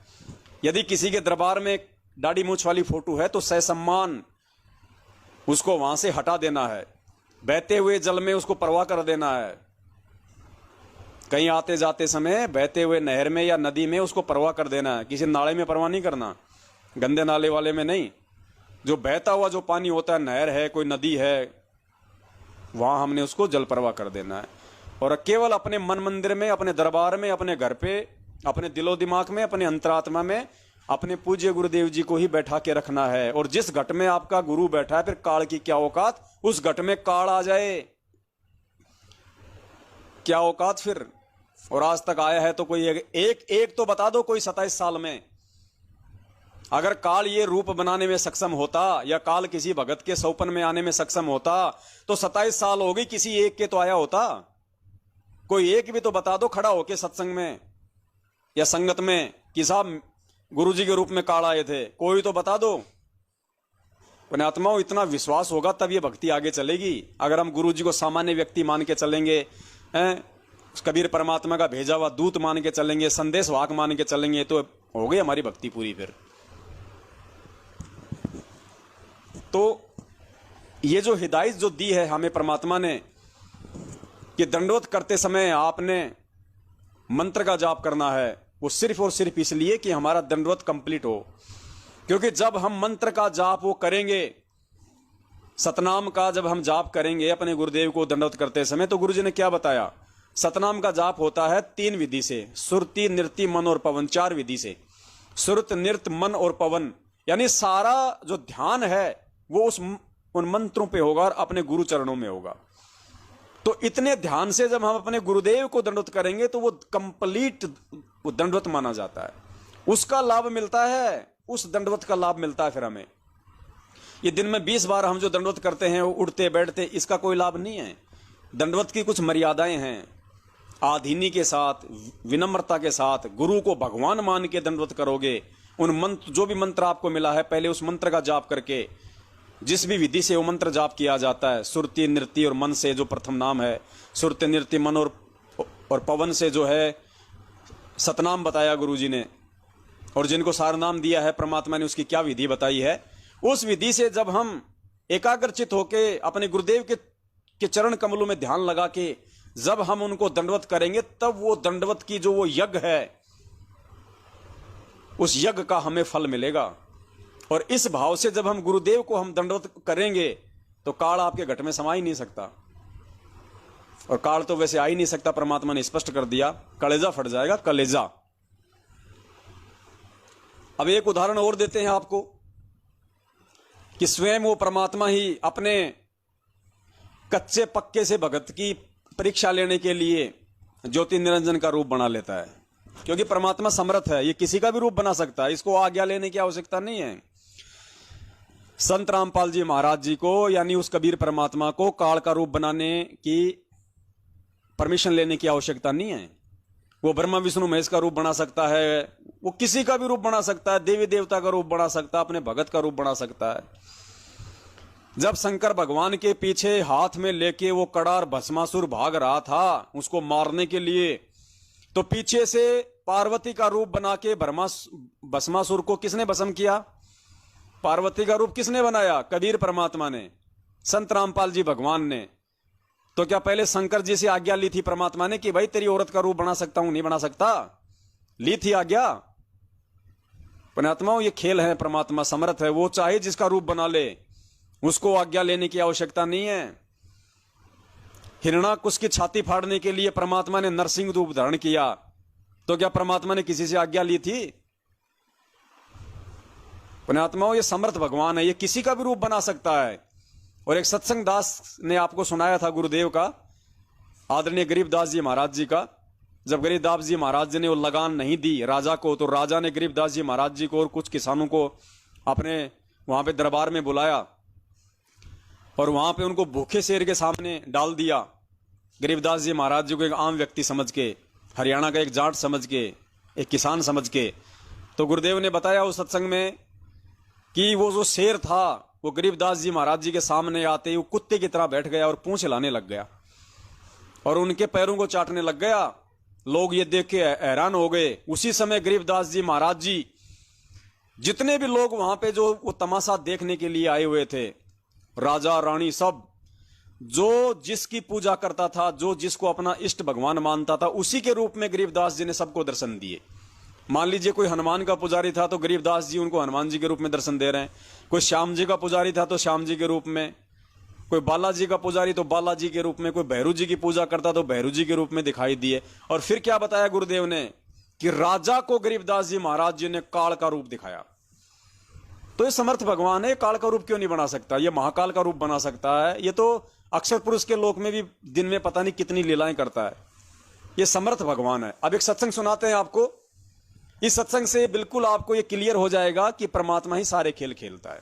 यदि किसी के दरबार में दाढ़ी मूछ वाली फोटो है तो ससम्मान उसको वहां से हटा देना है। बहते हुए जल में उसको परवाह कर देना है। कहीं आते जाते समय बहते हुए नहर में या नदी में उसको परवाह कर देना है। किसी नाले में परवाह नहीं करना, गंदे नाले वाले में नहीं। जो बहता हुआ जो पानी होता है, नहर है, कोई नदी है, वहां हमने उसको जल परवाह कर देना है। और केवल अपने मन मंदिर में, अपने दरबार में, अपने घर पे, अपने दिलो दिमाग में, अपने अंतरात्मा में अपने पूज्य गुरुदेव जी को ही बैठा के रखना है। और जिस घट में आपका गुरु बैठा है, फिर काल की क्या औकात? उस घट में काल आ जाए, क्या औकात फिर? और आज तक आया है तो कोई एक तो बता दो, कोई 27 साल में अगर काल ये रूप बनाने में सक्षम होता या काल किसी भगत के सौपन में आने में सक्षम होता तो 27 साल हो गई, किसी एक के तो आया होता। कोई एक भी तो बता दो खड़ा होके सत्संग में या संगत में कि साहब गुरुजी के रूप में काल आए थे। कोई तो बता दो। पुण्यात्माओं, इतना विश्वास होगा तब ये भक्ति आगे चलेगी। अगर हम गुरुजी को सामान्य व्यक्ति मान के चलेंगे, कबीर परमात्मा का भेजा हुआ दूत मान के चलेंगे, संदेश वाहक मान के चलेंगे, तो हो गई हमारी भक्ति पूरी। फिर तो ये जो हिदायत जो दी है हमें परमात्मा ने कि दंडवत करते समय आपने मंत्र का जाप करना है, वो सिर्फ और सिर्फ इसलिए कि हमारा दंडवत कंप्लीट हो। क्योंकि जब हम मंत्र का जाप वो करेंगे, सतनाम का जब हम जाप करेंगे अपने गुरुदेव को दंडवत करते समय, तो गुरुजी ने क्या बताया? सतनाम का जाप होता है 3 विधि से, सुरति, नृत्य, मन और पवन। 4 विधि से, सुरत, नृत्य, मन और पवन। यानी सारा जो ध्यान है वो उन मंत्रों पे होगा और अपने गुरु चरणों में होगा। तो इतने ध्यान से जब हम अपने गुरुदेव को दंडवत करेंगे तो वो कंप्लीट दंडवत माना जाता है। उसका लाभ मिलता है, उस दंडवत का लाभ मिलता है फिर हमें। ये दिन में 20 बार हम जो दंडवत करते हैं, उठते बैठते, इसका कोई लाभ नहीं है। दंडवत की कुछ मर्यादाएं हैं। आधीनी के साथ, विनम्रता के साथ गुरु को भगवान मान के दंडवत करोगे। उन मंत्र, जो भी मंत्र आपको मिला है, पहले उस मंत्र का जाप करके, जिस भी विधि से वो मंत्र जाप किया जाता है, सुरति, नृत्य और मन से जो प्रथम नाम है, सुरति, नृत्य, मन और पवन से जो है सतनाम बताया गुरुजी ने, और जिनको सार नाम दिया है परमात्मा ने, उसकी क्या विधि बताई है। उस विधि से जब हम एकाग्रचित होके अपने गुरुदेव के चरण कमलों में ध्यान लगा के जब हम उनको दंडवत करेंगे, तब वो दंडवत की जो वो यज्ञ है, उस यज्ञ का हमें फल मिलेगा। और इस भाव से जब हम गुरुदेव को हम दंडवत करेंगे तो काल आपके घट में समा ही नहीं सकता। और काल तो वैसे आ ही नहीं सकता, परमात्मा ने स्पष्ट कर दिया, कलेजा फट जाएगा, कलेजा। अब एक उदाहरण और देते हैं आपको कि स्वयं वो परमात्मा ही अपने कच्चे पक्के से भगत की परीक्षा लेने के लिए ज्योति निरंजन का रूप बना लेता है, क्योंकि परमात्मा समर्थ है, ये किसी का भी रूप बना सकता है, इसको आज्ञा लेने की आवश्यकता नहीं है। संत रामपाल जी महाराज जी को, यानी उस कबीर परमात्मा को काल का रूप बनाने की परमिशन लेने की आवश्यकता नहीं है। वो ब्रह्मा विष्णु महेश का रूप बना सकता है, वो किसी का भी रूप बना सकता है, देवी देवता का रूप बना सकता है, अपने भगत का रूप बना सकता है। जब शंकर भगवान के पीछे हाथ में लेके वो कड़ार भस्मासुर भाग रहा था उसको मारने के लिए, तो पीछे से पार्वती का रूप बना के भस्मासुर को किसने भस्म किया? पार्वती का रूप किसने बनाया? कबीर परमात्मा ने, संत रामपाल जी भगवान ने। तो क्या पहले शंकर जी से आज्ञा ली थी परमात्मा ने कि भाई तेरी औरत का रूप बना सकता हूं? नहीं बना सकता। ली थी आज्ञा? परमात्मा ये खेल है, परमात्मा समर्थ है, वो चाहे जिसका रूप बना ले, उसको आज्ञा लेने की आवश्यकता नहीं है। हिरणाकुश की छाती फाड़ने के लिए परमात्मा ने नरसिंह रूप धारण किया, तो क्या परमात्मा ने किसी से आज्ञा ली थी? परमात्मा ये समर्थ भगवान है, ये किसी का भी रूप बना सकता है। और एक सत्संग दास ने आपको सुनाया था गुरुदेव का, आदरणीय गरीबदास जी महाराज जी का। जब गरीबदास जी महाराज जी ने वो लगान नहीं दी राजा को, तो राजा ने गरीबदास जी महाराज जी को और कुछ किसानों को अपने वहां पे दरबार में बुलाया और वहां पे उनको भूखे शेर के सामने डाल दिया। गरीबदास जी महाराज जी को एक आम व्यक्ति समझ के, हरियाणा का एक जाट समझ के, एक किसान समझ के। तो गुरुदेव ने बताया उस सत्संग में कि वो जो शेर था वो गरीबदास जी महाराज जी के सामने आते ही वो कुत्ते की तरह बैठ गया और पूंछ हिलाने लग गया और उनके पैरों को चाटने लग गया। लोग ये देख के हैरान हो गए। उसी समय गरीबदास जी महाराज जी, जितने भी लोग वहां पे जो वो तमाशा देखने के लिए आए हुए थे, राजा रानी सब, जो जिसकी पूजा करता था, जो जिसको अपना इष्ट भगवान मानता था, उसी के रूप में गरीबदास जी ने सबको दर्शन दिए। मान लीजिए कोई हनुमान का पुजारी था तो गरीबदास जी उनको हनुमान जी के रूप में दर्शन दे रहे हैं। कोई श्याम जी का पुजारी था तो श्याम जी के रूप में, कोई बालाजी का पुजारी तो बालाजी के रूप में, कोई भैरू जी की पूजा करता तो भैरू जी के रूप में दिखाई दिए। और फिर क्या बताया गुरुदेव ने कि राजा को गरीबदास जी महाराज जी ने काल का रूप दिखाया। तो ये समर्थ भगवान है, काल का रूप क्यों नहीं बना सकता? ये महाकाल का रूप बना सकता है। ये तो अक्षर पुरुष के लोक में भी दिन में पता नहीं कितनी लीलाएं करता है। ये समर्थ भगवान है। अब एक सत्संग सुनाते हैं आपको। इस सत्संग से बिल्कुल आपको ये क्लियर हो जाएगा कि परमात्मा ही सारे खेल खेलता है।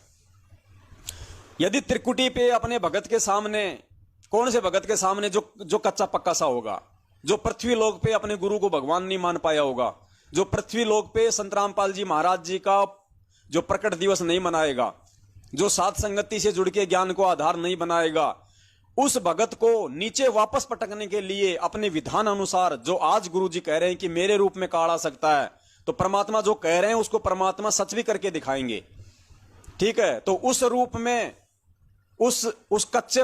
यदि त्रिकुटी पे अपने भगत के सामने, कौन से भगत के सामने जो कच्चा पक्का सा होगा, जो पृथ्वी लोक पे अपने गुरु को भगवान नहीं मान पाया होगा, जो पृथ्वी लोक पे संत रामपाल जी महाराज जी का जो प्रकट दिवस नहीं मनाएगा, जो साध संगति से जुड़ के ज्ञान को आधार नहीं बनाएगा, उस भगत को नीचे वापस पटकने के लिए अपने विधान अनुसार, जो आज गुरु जी कह रहे हैं कि मेरे रूप में काल आ सकता है, तो परमात्मा जो कह रहे हैं उसको परमात्मा सच भी करके दिखाएंगे। ठीक है? तो उस रूप में उस कच्चे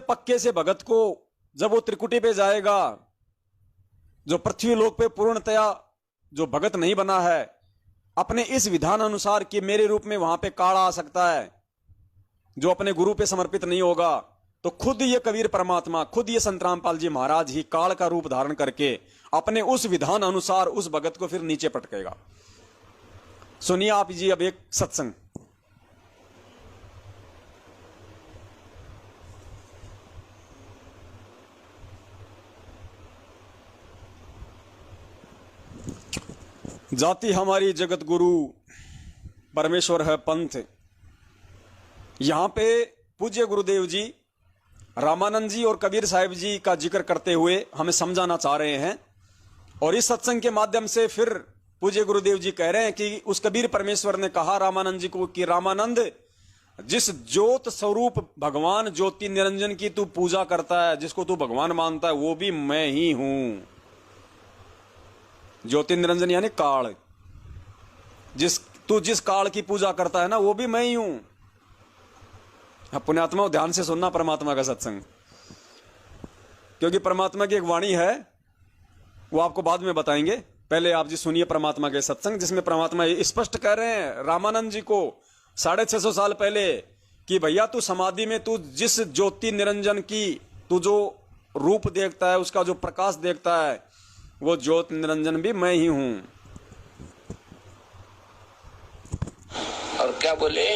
पक्के से भगत को जब वो त्रिकुटी पे जाएगा, जो पृथ्वी लोक पे पूर्णतया जो भगत नहीं बना है, अपने इस विधान अनुसार कि मेरे रूप में वहां पे काल आ सकता है, जो अपने गुरु पे समर्पित नहीं होगा, तो खुद ये कबीर परमात्मा, खुद ये संत रामपाल जी महाराज ही काल का रूप धारण करके अपने उस विधान अनुसार उस भगत को फिर नीचे पटकेगा। सुनिए आप जी अब एक सत्संग। जाति हमारी जगत गुरु, परमेश्वर है पंथ। यहां पे पूज्य गुरुदेव जी रामानंद जी और कबीर साहिब जी का जिक्र करते हुए हमें समझाना चाह रहे हैं। और इस सत्संग के माध्यम से फिर पूज्य गुरुदेव जी कह रहे हैं कि उस कबीर परमेश्वर ने कहा रामानंद जी को कि रामानंद, जिस ज्योत स्वरूप भगवान ज्योति निरंजन की तू पूजा करता है, जिसको तू भगवान मानता है, वो भी मैं ही हूं। ज्योति निरंजन यानी काल, जिस काल की पूजा करता है ना, वो भी मैं ही हूं। पुण्यात्मा ध्यान से सुनना परमात्मा का सत्संग, क्योंकि परमात्मा की एक वाणी है, वो आपको बाद में बताएंगे। पहले आप जी सुनिए परमात्मा के सत्संग, जिसमें परमात्मा स्पष्ट कह रहे हैं रामानंद जी को 650 साल पहले कि भैया तू समाधि में तू जिस ज्योति निरंजन की तू जो रूप देखता है, उसका जो प्रकाश देखता है, वो ज्योति निरंजन भी मैं ही हूं। और क्या बोले,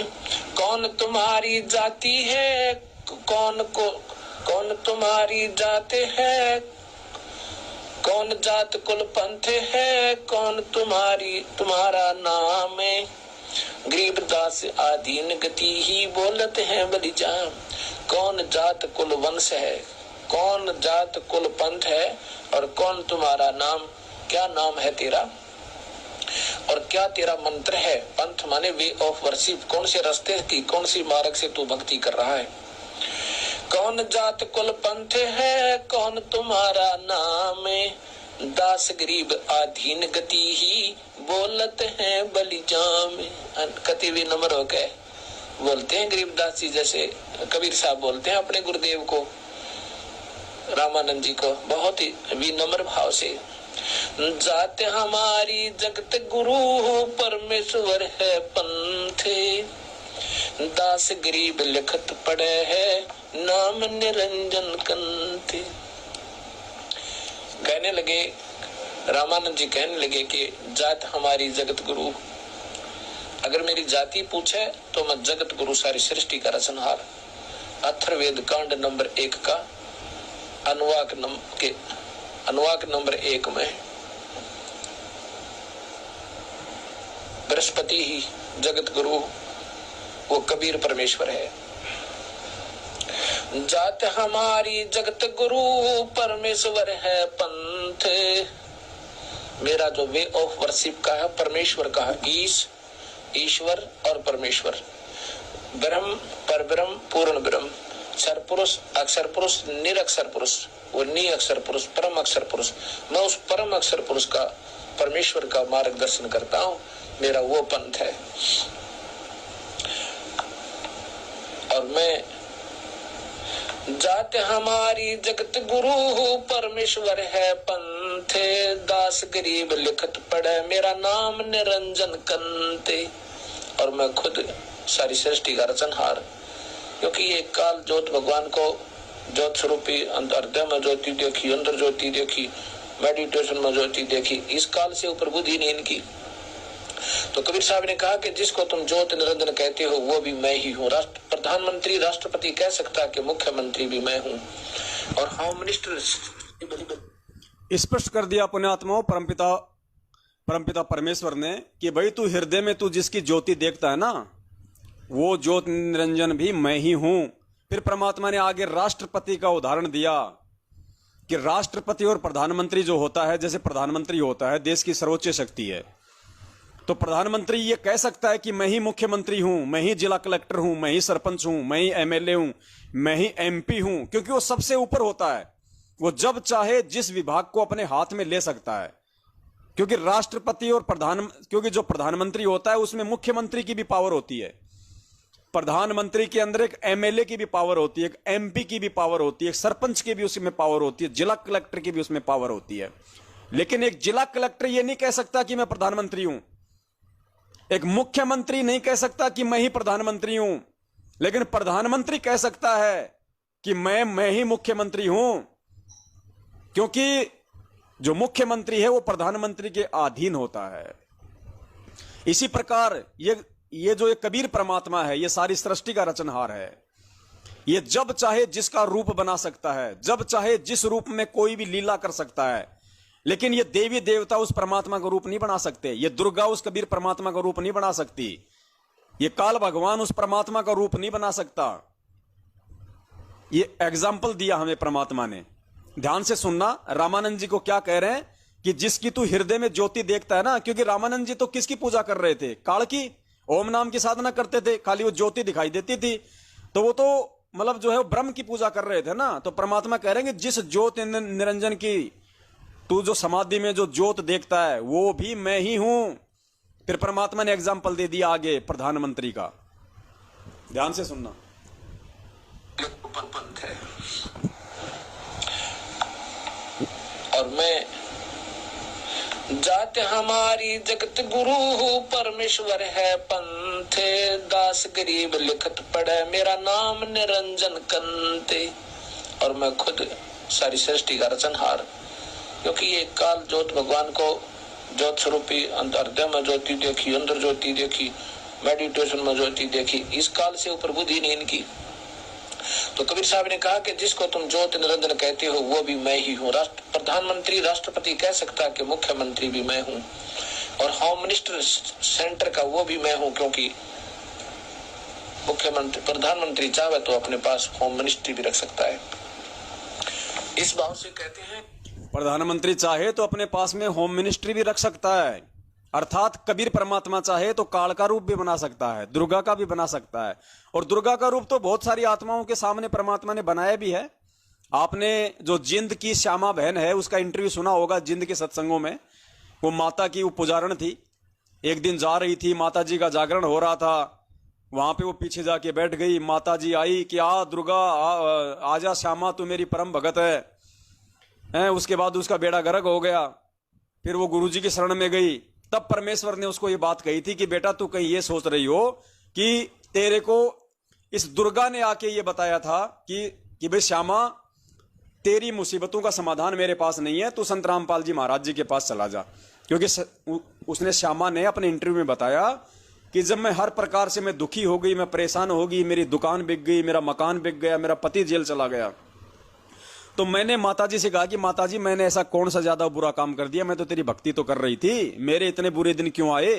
कौन तुम्हारी जाति है, कौन तुम्हारी जात है, कौन जात कुल पंथ है, कौन तुम्हारा नाम है। गरीबदास आधीन गति ही बोलते हैं बलिजान। कौन जात कुल वंश है, कौन जात कुल पंथ है, और कौन तुम्हारा नाम, क्या नाम है तेरा और क्या तेरा मंत्र है। पंथ माने वे ऑफ वर्शिप, कौन से रास्ते की, कौन सी मार्ग से तू भक्ति कर रहा है। कौन जात कुल पंथ है, कौन तुम्हारा नाम है। दास गरीब आधीन गति ही बोलते हैं बलिजाम। कति भी नम्र होके बोलते हैं गरीबदास जी, जैसे कबीर साहब बोलते हैं अपने गुरुदेव को, रामानंद जी को, बहुत ही विनम्र भाव से। जात हमारी जगत गुरु परमेश्वर है पंथे, दास गरीब लिखत पड़े है नाम निरंजन कंते। कहने लगे, रामानंद जी कहने लगे कि जात हमारी जगत गुरु, अगर मेरी जाति पूछे तो मैं जगत गुरु सारी सृष्टि का रचनहार। अथर्ववेद कांड नंबर 1 का अनुवाक नंबर 1 में बृहस्पति ही जगत गुरु, वो कबीर परमेश्वर है। जात हमारी जगत गुरु परमेश्वर है पंथ, मेरा जो वे ऑफ वर्शिप का है परमेश्वर का है, ईश्वर और परमेश्वर, ब्रह्म पर ब्रह्म पूर्ण ब्रह्म, अक्षर पुरुष अक्षर पुरुष निरक्षर पुरुष, वो नी अक्षर पुरुष परम अक्षर पुरुष। मैं उस परम अक्षर पुरुष का, परमेश्वर का मार्गदर्शन करता हूँ, मेरा वो पंथ है। और मैं जात हमारी जगत गुरु परमेश्वर है पंथ, दास गरीब लिखत पड़े मेरा नाम निरंजन कंते। और मैं खुद सारी सृष्टि का रचनहार, क्योंकि ये काल ज्योत भगवान को ज्योत स्वरूपी हृदय में ज्योति देखी, अंदर ज्योति देखी, मेडिटेशन में ज्योति देखी, इस काल से ऊपर बुद्धि नहीं इनकी। तो कबीर साहब ने कहा कि जिसको तुम ज्योत निरंजन कहते हो वो भी मैं ही हूँ। प्रधानमंत्री राष्ट्रपति कह सकता है कि मुख्यमंत्री भी मैं हूँ, और होम मिनिस्टर स्पष्ट कर दिया पुण्यात्माओं परमपिता परमेश्वर ने कि भाई तू हृदय में तू जिसकी ज्योति देखता है ना, वो ज्योत निरंजन भी मैं ही हूं। फिर परमात्मा ने आगे राष्ट्रपति का उदाहरण दिया कि राष्ट्रपति और प्रधानमंत्री जो होता है, जैसे प्रधानमंत्री होता है देश की सर्वोच्च शक्ति है, तो प्रधानमंत्री ये कह सकता है कि मैं ही मुख्यमंत्री हूं, मैं ही जिला कलेक्टर हूं, मैं ही सरपंच हूं, मैं ही एमएलए हूं, मैं ही एमपी हूं, क्योंकि वो सबसे ऊपर होता है। वो जब चाहे जिस विभाग को अपने हाथ में ले सकता है, क्योंकि राष्ट्रपति और क्योंकि जो प्रधानमंत्री होता है उसमें मुख्यमंत्री की भी पावर होती है, प्रधानमंत्री के अंदर एक एमएलए की भी पावर होती है, एक एमपी की भी पावर होती है, एक सरपंच की भी उसमें पावर होती है, जिला कलेक्टर की भी उसमें पावर होती है। लेकिन एक जिला कलेक्टर यह नहीं कह सकता कि मैं प्रधानमंत्री हूं, एक मुख्यमंत्री नहीं कह सकता कि मैं ही प्रधानमंत्री हूं, लेकिन प्रधानमंत्री कह सकता है कि मैं ही मुख्यमंत्री हूं, क्योंकि जो मुख्यमंत्री है वो प्रधानमंत्री के अधीन होता है। इसी प्रकार ये जो एक कबीर परमात्मा है, ये सारी सृष्टि का रचनहार है। ये जब चाहे जिसका रूप बना सकता है, जब चाहे जिस रूप में कोई भी लीला कर सकता है, लेकिन ये देवी देवता उस परमात्मा का रूप नहीं बना सकते, ये दुर्गा उस कबीर परमात्मा का रूप नहीं बना सकती, ये काल भगवान उस परमात्मा का रूप नहीं बना सकता। ये एग्जाम्पल दिया हमें परमात्मा ने, ध्यान से सुनना। रामानंद जी को क्या कह रहे हैं कि जिसकी तू हृदय में ज्योति देखता है ना, क्योंकि रामानंद जी तो किसकी पूजा कर रहे थे? काल की, ओम नाम की साधना करते थे, खाली वो ज्योति दिखाई देती थी, तो वो तो मतलब जो है वो ब्रह्म की पूजा कर रहे थे ना। तो परमात्मा कह रहे हैं कि जिस ज्योत निरंजन की तू जो समाधि में जो ज्योत देखता है वो भी मैं ही हूं। फिर परमात्मा ने एग्जाम्पल दे दिया आगे प्रधानमंत्री का, ध्यान से सुनना। और मैं जात हमारी जगत गुरु परमेश्वर है पंथ, दास गरीब लिखत पड़े मेरा नाम निरंजन कंते। और मैं खुद सारी सृष्टि का रचनहार, क्योंकि ये काल ज्योत भगवान को ज्योत स्वरूपी हृदय में ज्योति देखी, अंदर ज्योति देखी, मेडिटेशन में ज्योति देखी, इस काल से ऊपर बुद्धि नहीं इनकी। तो कबीर साहब ने कहा कि जिसको तुम ज्योति निरंजन कहते हो वो भी मैं ही हूँ। प्रधानमंत्री राष्ट्रपति कह सकता है कि मुख्यमंत्री भी मैं हूँ, और होम मिनिस्टर सेंटर का वो भी मैं हूँ, क्योंकि मुख्यमंत्री प्रधानमंत्री चाहे तो अपने पास होम मिनिस्ट्री भी रख सकता है। इस भाव से कहते हैं प्रधानमंत्री चाहे तो अपने पास में होम मिनिस्ट्री भी रख सकता है, अर्थात कबीर परमात्मा चाहे तो काल का रूप भी बना सकता है, दुर्गा का भी बना सकता है। और दुर्गा का रूप तो बहुत सारी आत्माओं के सामने परमात्मा ने बनाया भी है। आपने जो जिंद की श्यामा बहन है उसका इंटरव्यू सुना होगा जिंद के सत्संगों में। वो माता की वो पुजारण थी, एक दिन जा रही थी, माता जी का जागरण हो रहा था, वहां पे वो पीछे जाके बैठ गई। माता जी आई कि आ दुर्गा आजा श्यामा, तू मेरी परम भगत है। उसके बाद उसका बेड़ा गर्क हो गया। फिर वो गुरुजी की शरण में गई। तब परमेश्वर ने उसको ये बात कही थी कि बेटा तू कहीं ये सोच रही हो कि तेरे को इस दुर्गा ने आके ये बताया था कि भाई श्यामा तेरी मुसीबतों का समाधान मेरे पास नहीं है, तू संत रामपाल जी महाराज जी के पास चला जा। क्योंकि उसने श्यामा ने अपने इंटरव्यू में बताया कि जब मैं हर प्रकार से मैं दुखी हो गई, मैं परेशान हो गई, मेरी दुकान बिक गई, मेरा मकान बिक गया, मेरा पति जेल चला गया, तो मैंने माताजी से कहा कि माताजी मैंने ऐसा कौन सा ज्यादा बुरा काम कर दिया, मैं तो तेरी भक्ति तो कर रही थी, मेरे इतने बुरे दिन क्यों आए।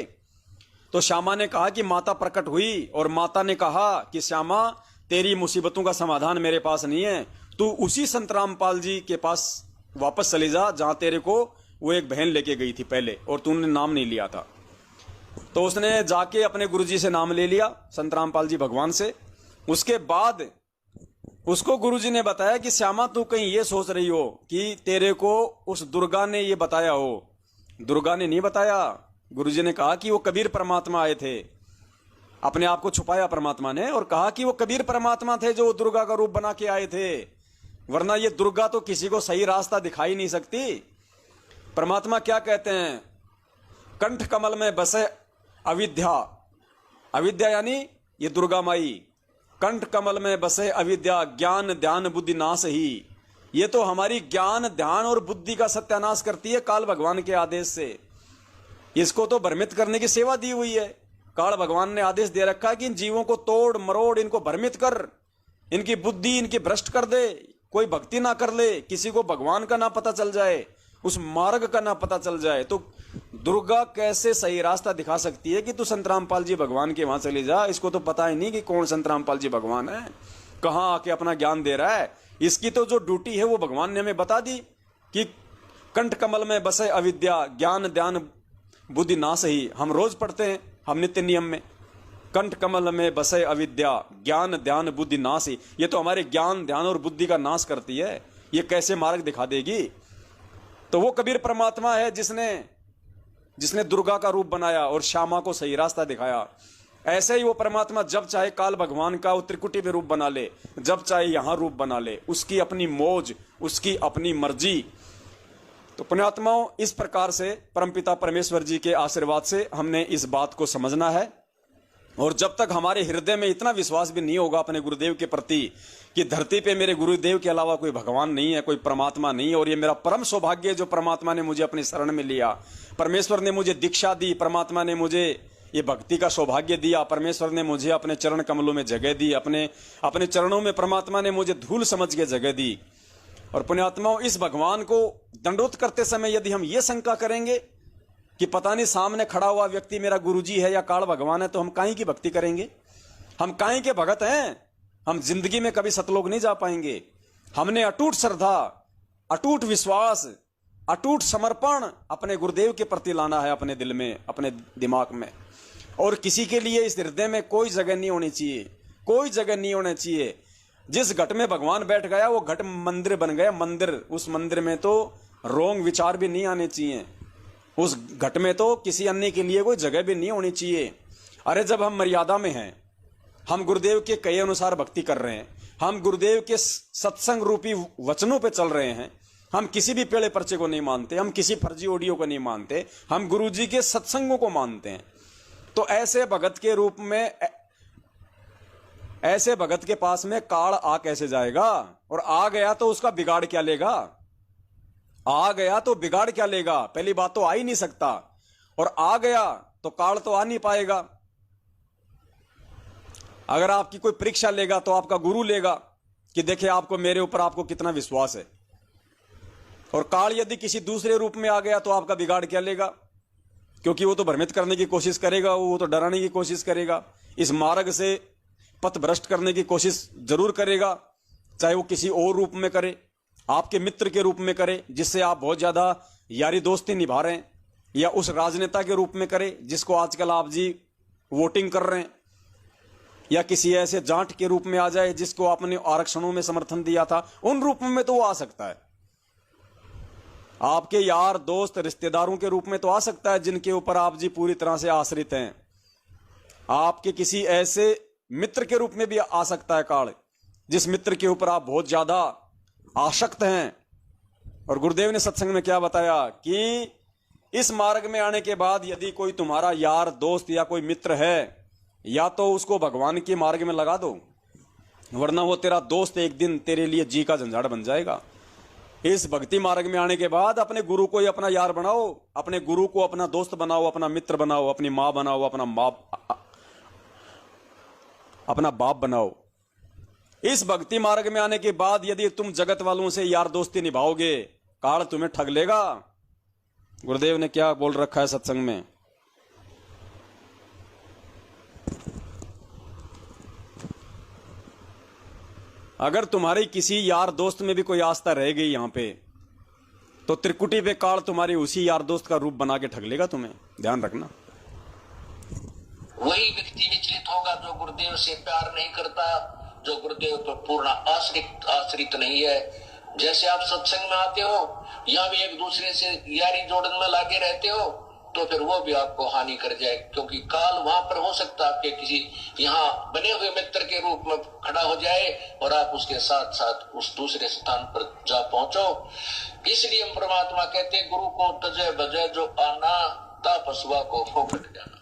तो श्यामा ने कहा कि माता प्रकट हुई और माता ने कहा कि श्यामा तेरी मुसीबतों का समाधान मेरे पास नहीं है, तू उसी संत रामपाल जी के पास वापस चले जा जहां तेरे को वो एक बहन लेके गई थी पहले और तूने नाम नहीं लिया था। तो उसने जाके अपने गुरुजी से नाम ले लिया, संत रामपाल जी भगवान से। उसके बाद उसको गुरुजी ने बताया कि श्यामा तू कहीं ये सोच रही हो कि तेरे को उस दुर्गा ने ये बताया हो। दुर्गा ने नहीं बताया। गुरुजी ने कहा कि वो कबीर परमात्मा आए थे, अपने आप को छुपाया परमात्मा ने और कहा कि वो कबीर परमात्मा थे जो दुर्गा का रूप बना के आए थे, वरना ये दुर्गा तो किसी को सही रास्ता दिखाई नहीं सकती। परमात्मा क्या कहते हैं, कंठ कमल में बसे अविद्या, अविद्या यानी ये दुर्गा माई, कंठ कमल में बसे अविद्या ज्ञान ध्यान बुद्धि नाश ही। ये तो हमारी ज्ञान ध्यान और बुद्धि का सत्यानाश करती है काल भगवान के आदेश से। इसको तो भ्रमित करने की सेवा दी हुई है। काल भगवान ने आदेश दे रखा है कि इन जीवों को तोड़ मरोड़, इनको भ्रमित कर, इनकी बुद्धि इनकी भ्रष्ट कर दे, कोई भक्ति ना कर ले, किसी को भगवान का ना पता चल जाए, उस मार्ग का ना पता चल जाए। तो दुर्गा कैसे सही रास्ता दिखा सकती है कि तू संत रामपाल जी भगवान के वहां चले जा। इसको तो पता ही नहीं कि कौन संत रामपाल जी भगवान है, कहां आके अपना ज्ञान दे रहा है। इसकी तो जो ड्यूटी है वो भगवान ने हमें बता दी कि कंठ कमल में बसे अविद्या ज्ञान ध्यान बुद्धि नाश ही। हम रोज पढ़ते हैं, हम नित्य नियम में कंठ कमल में बसे अविद्या ज्ञान ध्यान बुद्धि नाश ही। ये तो हमारे ज्ञान ध्यान और बुद्धि का नाश करती है। ये कैसे मार्ग दिखा देगी। तो वो कबीर परमात्मा है जिसने दुर्गा का रूप बनाया और श्यामा को सही रास्ता दिखाया। ऐसे ही वो परमात्मा जब चाहे काल भगवान का वो त्रिकुटी में रूप बना ले, जब चाहे यहां रूप बना ले, उसकी अपनी मौज, उसकी अपनी मर्जी। तो पुण्यात्माओं, इस प्रकार से परमपिता परमेश्वर जी के आशीर्वाद से हमने इस बात को समझना है। और जब तक हमारे हृदय में इतना विश्वास भी नहीं होगा अपने गुरुदेव के प्रति कि धरती पे मेरे गुरुदेव के अलावा कोई भगवान नहीं है, कोई परमात्मा नहीं है, और ये मेरा परम सौभाग्य है जो परमात्मा ने मुझे अपनी शरण में लिया, परमेश्वर ने मुझे दीक्षा दी, परमात्मा ने मुझे ये भक्ति का सौभाग्य दिया, परमेश्वर ने मुझे अपने चरण कमलों में जगह दी, अपने चरणों में परमात्मा ने मुझे धूल समझ के जगह दी। और पुण्यात्माओं, इस भगवान को दंडोत करते समय यदि हम ये शंका करेंगे कि पता नहीं सामने खड़ा हुआ व्यक्ति मेरा गुरुजी है या काल भगवान है, तो हम काहे की भक्ति करेंगे। हम काहे के भगत हैं। हम जिंदगी में कभी सतलोक नहीं जा पाएंगे। हमने अटूट श्रद्धा, अटूट विश्वास, अटूट समर्पण अपने गुरुदेव के प्रति लाना है, अपने दिल में, अपने दिमाग में। और किसी के लिए इस हृदय में कोई जगह नहीं होनी चाहिए, कोई जगह नहीं होनी चाहिए। जिस घट में भगवान बैठ गया वो घट मंदिर बन गया, मंदिर। उस मंदिर में तो रोंग विचार भी नहीं आने चाहिए। उस घट में तो किसी अन्य के लिए कोई जगह भी नहीं होनी चाहिए। अरे जब हम मर्यादा में हैं, हम गुरुदेव के कहे अनुसार भक्ति कर रहे हैं, हम गुरुदेव के सत्संग रूपी वचनों पे चल रहे हैं, हम किसी भी पेड़े पर्चे को नहीं मानते, हम किसी फर्जी ऑडियो को नहीं मानते, हम गुरुजी के सत्संगों को मानते हैं। तो ऐसे भगत के रूप में, ऐसे भगत के पास में काल आ कैसे जाएगा। और आ गया तो उसका बिगाड़ क्या लेगा। आ गया तो बिगाड़ क्या लेगा। पहली बात तो आ ही नहीं सकता, और आ गया तो काल तो आ नहीं पाएगा। अगर आपकी कोई परीक्षा लेगा तो आपका गुरु लेगा कि देखिए आपको मेरे ऊपर आपको कितना विश्वास है। और काल यदि किसी दूसरे रूप में आ गया तो आपका बिगाड़ क्या लेगा, क्योंकि वो तो भ्रमित करने की कोशिश करेगा, वो तो डराने की कोशिश करेगा, इस मार्ग से पथ भ्रष्ट करने की कोशिश जरूर करेगा। चाहे वो किसी और रूप में करे, आपके मित्र के रूप में करे जिससे आप बहुत ज्यादा यारी दोस्ती निभा रहे हैं, या उस राजनेता के रूप में करे जिसको आजकल आप जी वोटिंग कर रहे हैं, या किसी ऐसे जाट के रूप में आ जाए जिसको आपने आरक्षणों में समर्थन दिया था, उन रूप में तो वो आ सकता है। आपके यार दोस्त रिश्तेदारों के रूप में तो आ सकता है जिनके ऊपर आप जी पूरी तरह से आश्रित हैं। आपके किसी ऐसे मित्र के रूप में भी आ सकता है काल, जिस मित्र के ऊपर आप बहुत ज्यादा आसक्त हैं। और गुरुदेव ने सत्संग में क्या बताया कि इस मार्ग में आने के बाद यदि कोई तुम्हारा यार दोस्त या कोई मित्र है, या तो उसको भगवान के मार्ग में लगा दो, वरना वो तेरा दोस्त एक दिन तेरे लिए जी का झंझाड़ बन जाएगा। इस भक्ति मार्ग में आने के बाद अपने गुरु को ही अपना यार बनाओ, अपने गुरु को अपना दोस्त बनाओ, अपना मित्र बनाओ, अपनी माँ बनाओ, अपना बाप बनाओ। इस भक्ति मार्ग में आने के बाद यदि तुम जगत वालों से यार दोस्ती निभाओगे, काल तुम्हें ठग लेगा। गुरुदेव ने क्या बोल रखा है सत्संग में, अगर तुम्हारी किसी यार दोस्त में भी कोई आस्था रह गई यहां पे, तो त्रिकुटी पे काल तुम्हारी उसी यार दोस्त का रूप बना के ठग लेगा तुम्हें, ध्यान रखना। वही व्यक्ति विचलित होगा जो गुरुदेव से प्यार नहीं करता, जो गुरुदेव पर पूर्ण आश्रित नहीं है। जैसे आप सत्संग में आते हो या भी एक दूसरे से यारी जोड़न में लागे रहते हो, तो फिर वो भी आपको हानि कर जाए, क्योंकि काल वहां पर हो सकता है आपके किसी यहाँ बने हुए मित्र के रूप में खड़ा हो जाए और आप उसके साथ साथ उस दूसरे स्थान पर जा पहुंचो। इसलिए हम परमात्मा कहते हैं, गुरु को तजय बजय जो आना, ता पशुआ को फोकट जाना।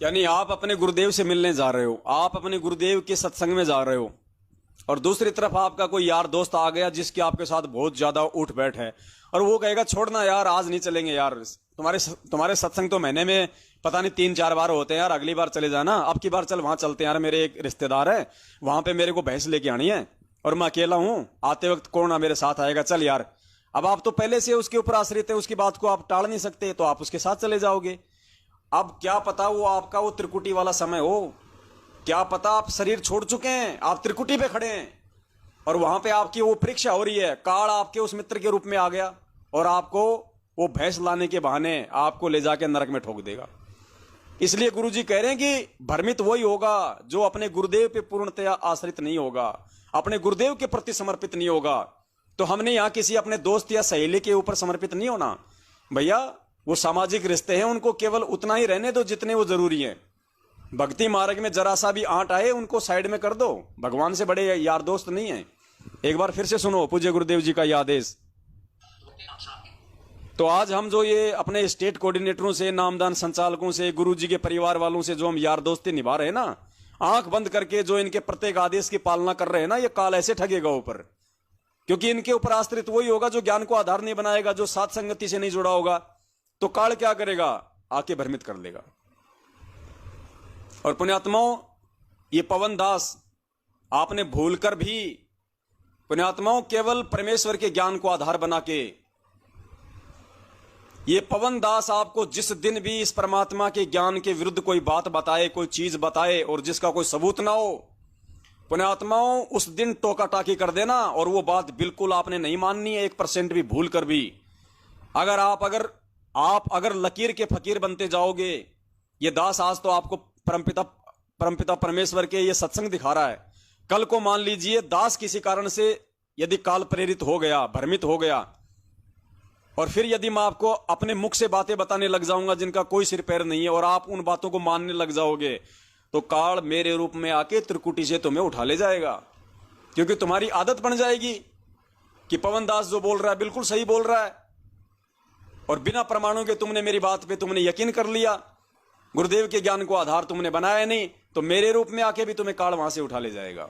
यानी आप अपने गुरुदेव से मिलने जा रहे हो, आप अपने गुरुदेव के सत्संग में जा रहे हो, और दूसरी तरफ आपका कोई यार दोस्त आ गया जिसके आपके साथ बहुत ज्यादा उठ बैठ है, और वो कहेगा छोड़ना यार, आज नहीं चलेंगे यार, तुम्हारे सत्संग तो महीने में पता नहीं 3-4 बार होते हैं यार, अगली बार चले जाना, अब की बार चल वहां चलते हैं यार, मेरे एक रिश्तेदार है वहां पे, मेरे को भैंस लेके आनी है और मैं अकेला हूं, आते वक्त कौन मेरे साथ आएगा, चल यार। अब आप तो पहले से उसके ऊपर आश्रित है, उसकी बात को आप टाल नहीं सकते, तो आप उसके साथ चले जाओगे। अब क्या पता वो आपका वो त्रिकुटी वाला समय हो, क्या पता आप शरीर छोड़ चुके हैं, आप त्रिकुटी पे खड़े हैं और वहां पे आपकी वो परीक्षा हो रही है, काल आपके उस मित्र के रूप में आ गया और आपको वो भैंस लाने के बहाने आपको ले जाके नरक में ठोक देगा। इसलिए गुरुजी कह रहे हैं कि भ्रमित वही होगा जो अपने गुरुदेव पे पूर्णतया आश्रित नहीं होगा, अपने गुरुदेव के प्रति समर्पित नहीं होगा। तो हमने यहां किसी अपने दोस्त या सहेली के ऊपर समर्पित नहीं होना भैया, वो सामाजिक रिश्ते हैं, उनको केवल उतना ही रहने दो जितने वो जरूरी हैं। भक्ति मार्ग में जरा सा भी आंट आए उनको साइड में कर दो, भगवान से बड़े यार दोस्त नहीं है। एक बार फिर से सुनो पूज्य गुरुदेव जी का यह आदेश। तो आज हम जो ये अपने स्टेट कोऑर्डिनेटरों से, नामदान संचालकों से, गुरु जी के परिवार वालों से जो हम यार दोस्ती निभा रहे हैं ना, आंख बंद करके जो इनके प्रत्येक आदेश की पालना कर रहे हैं ना, ये काल ऐसे ठगेगा ऊपर, क्योंकि इनके ऊपर आश्रित वही होगा जो ज्ञान को आधार नहीं बनाएगा, जो सात संगति से नहीं जुड़ा होगा। तो काल क्या करेगा, आके भ्रमित कर लेगा। और पुण्यात्माओं, ये पवन दास आपने भूलकर भी पुण्यात्माओं केवल परमेश्वर के ज्ञान को आधार बना के, ये पवन दास आपको जिस दिन भी इस परमात्मा के ज्ञान के विरुद्ध कोई बात बताए, कोई चीज बताए और जिसका कोई सबूत ना हो, पुण्यात्माओं उस दिन टोका टाकी कर देना, और वो बात बिल्कुल आपने नहीं माननी है 1% भी भूल कर भी। अगर आप अगर लकीर के फकीर बनते जाओगे, ये दास आज तो आपको परमपिता परमेश्वर के ये सत्संग दिखा रहा है, कल को मान लीजिए दास किसी कारण से यदि काल प्रेरित हो गया, भ्रमित हो गया, और फिर यदि मैं आपको अपने मुख से बातें बताने लग जाऊंगा जिनका कोई सिर पैर नहीं है और आप उन बातों को मानने लग जाओगे, तो काल मेरे रूप में आके त्रिकुटी से तुम्हें उठा ले जाएगा। क्योंकि तुम्हारी आदत बन जाएगी कि पवन दास जो बोल रहा है बिल्कुल सही बोल रहा है, और बिना प्रमाणों के तुमने मेरी बात पे तुमने यकीन कर लिया, गुरुदेव के ज्ञान को आधार तुमने बनाया नहीं, तो मेरे रूप में आके भी तुम्हें काल वहां से उठा ले जाएगा।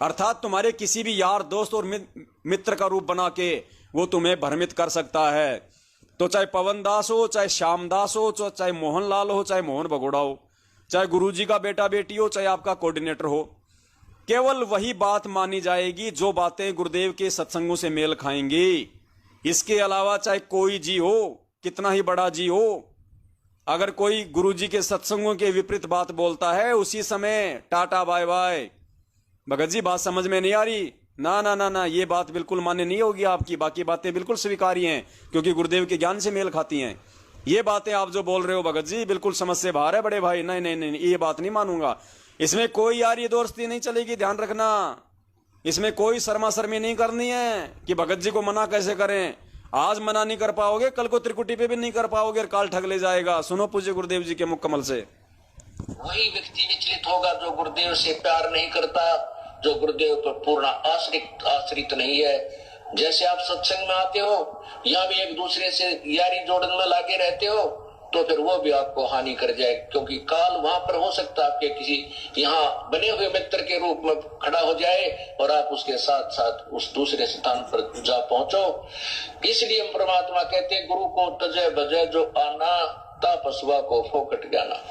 अर्थात तुम्हारे किसी भी यार दोस्त और मित्र का रूप बना के वो तुम्हें भ्रमित कर सकता है। तो चाहे पवन दास हो, चाहे श्याम दास हो, चाहे मोहन लाल हो, चाहे मोहन भगोड़ा हो, चाहे गुरुजी का बेटा बेटी हो, चाहे आपका कोऑर्डिनेटर हो, केवल वही बात मानी जाएगी जो बातें गुरुदेव के सत्संगों से मेल खाएंगी। इसके अलावा चाहे कोई जी हो, कितना ही बड़ा जी हो, अगर कोई गुरुजी के सत्संगों के विपरीत बात बोलता है, उसी समय tata bye bye. Bhagat ji बात समझ में नहीं आ रही? ना ना ना ना, ये बात बिल्कुल मान्य नहीं होगी आपकी। बाकी बातें बिल्कुल स्वीकार्य हैं क्योंकि गुरुदेव के ज्ञान से मेल खाती हैं। ये बातें आप जो बोल रहे हो भगत जी बिल्कुल समझ से बाहर है बड़े भाई। नहीं नहीं नहीं, ये बात नहीं मानूंगा। इसमें कोई यार ये दोस्ती नहीं चलेगी, ध्यान रखना। इसमें कोई शर्मा शर्मी नहीं करनी है कि भगत जी को मना कैसे करें। आज मना नहीं कर पाओगे, कल को त्रिकुटी पे भी नहीं कर पाओगे और काल ठग ले जाएगा। सुनो पूज्य गुरुदेव जी के मुकम्मल से। वही व्यक्ति विचलित होगा जो गुरुदेव से प्यार नहीं करता, जो गुरुदेव पर पूर्ण आश्रित नहीं है। जैसे आप सत्संग में आते हो, यहाँ भी एक दूसरे से यारी जोड़न में लागे रहते हो, तो फिर वो भी आपको हानि कर जाए, क्योंकि काल वहां पर हो सकता है आपके किसी यहाँ बने हुए मित्र के रूप में खड़ा हो जाए और आप उसके साथ साथ उस दूसरे स्थान पर जा पहुंचो। इसलिए हम परमात्मा कहते हैं, गुरु को तजय बजय जो आना, तापसुआ को फोकट जाना।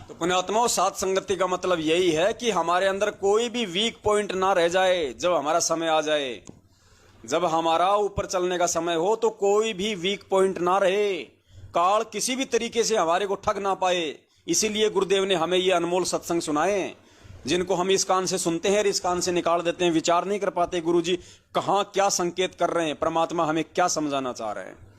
तो पुण्यात्माओं, साथ संगति का मतलब यही है कि हमारे अंदर कोई भी वीक पॉइंट ना रह जाए। जब हमारा समय आ जाए, जब हमारा ऊपर चलने का समय हो, तो कोई भी वीक पॉइंट ना रहे, काल किसी भी तरीके से हमारे को ठग ना पाए। इसीलिए गुरुदेव ने हमें ये अनमोल सत्संग सुनाए, जिनको हम इस कान से सुनते हैं और इस कान से निकाल देते हैं। विचार नहीं कर पाते गुरुजी कहाँ क्या संकेत कर रहे हैं, परमात्मा हमें क्या समझाना चाह रहे हैं।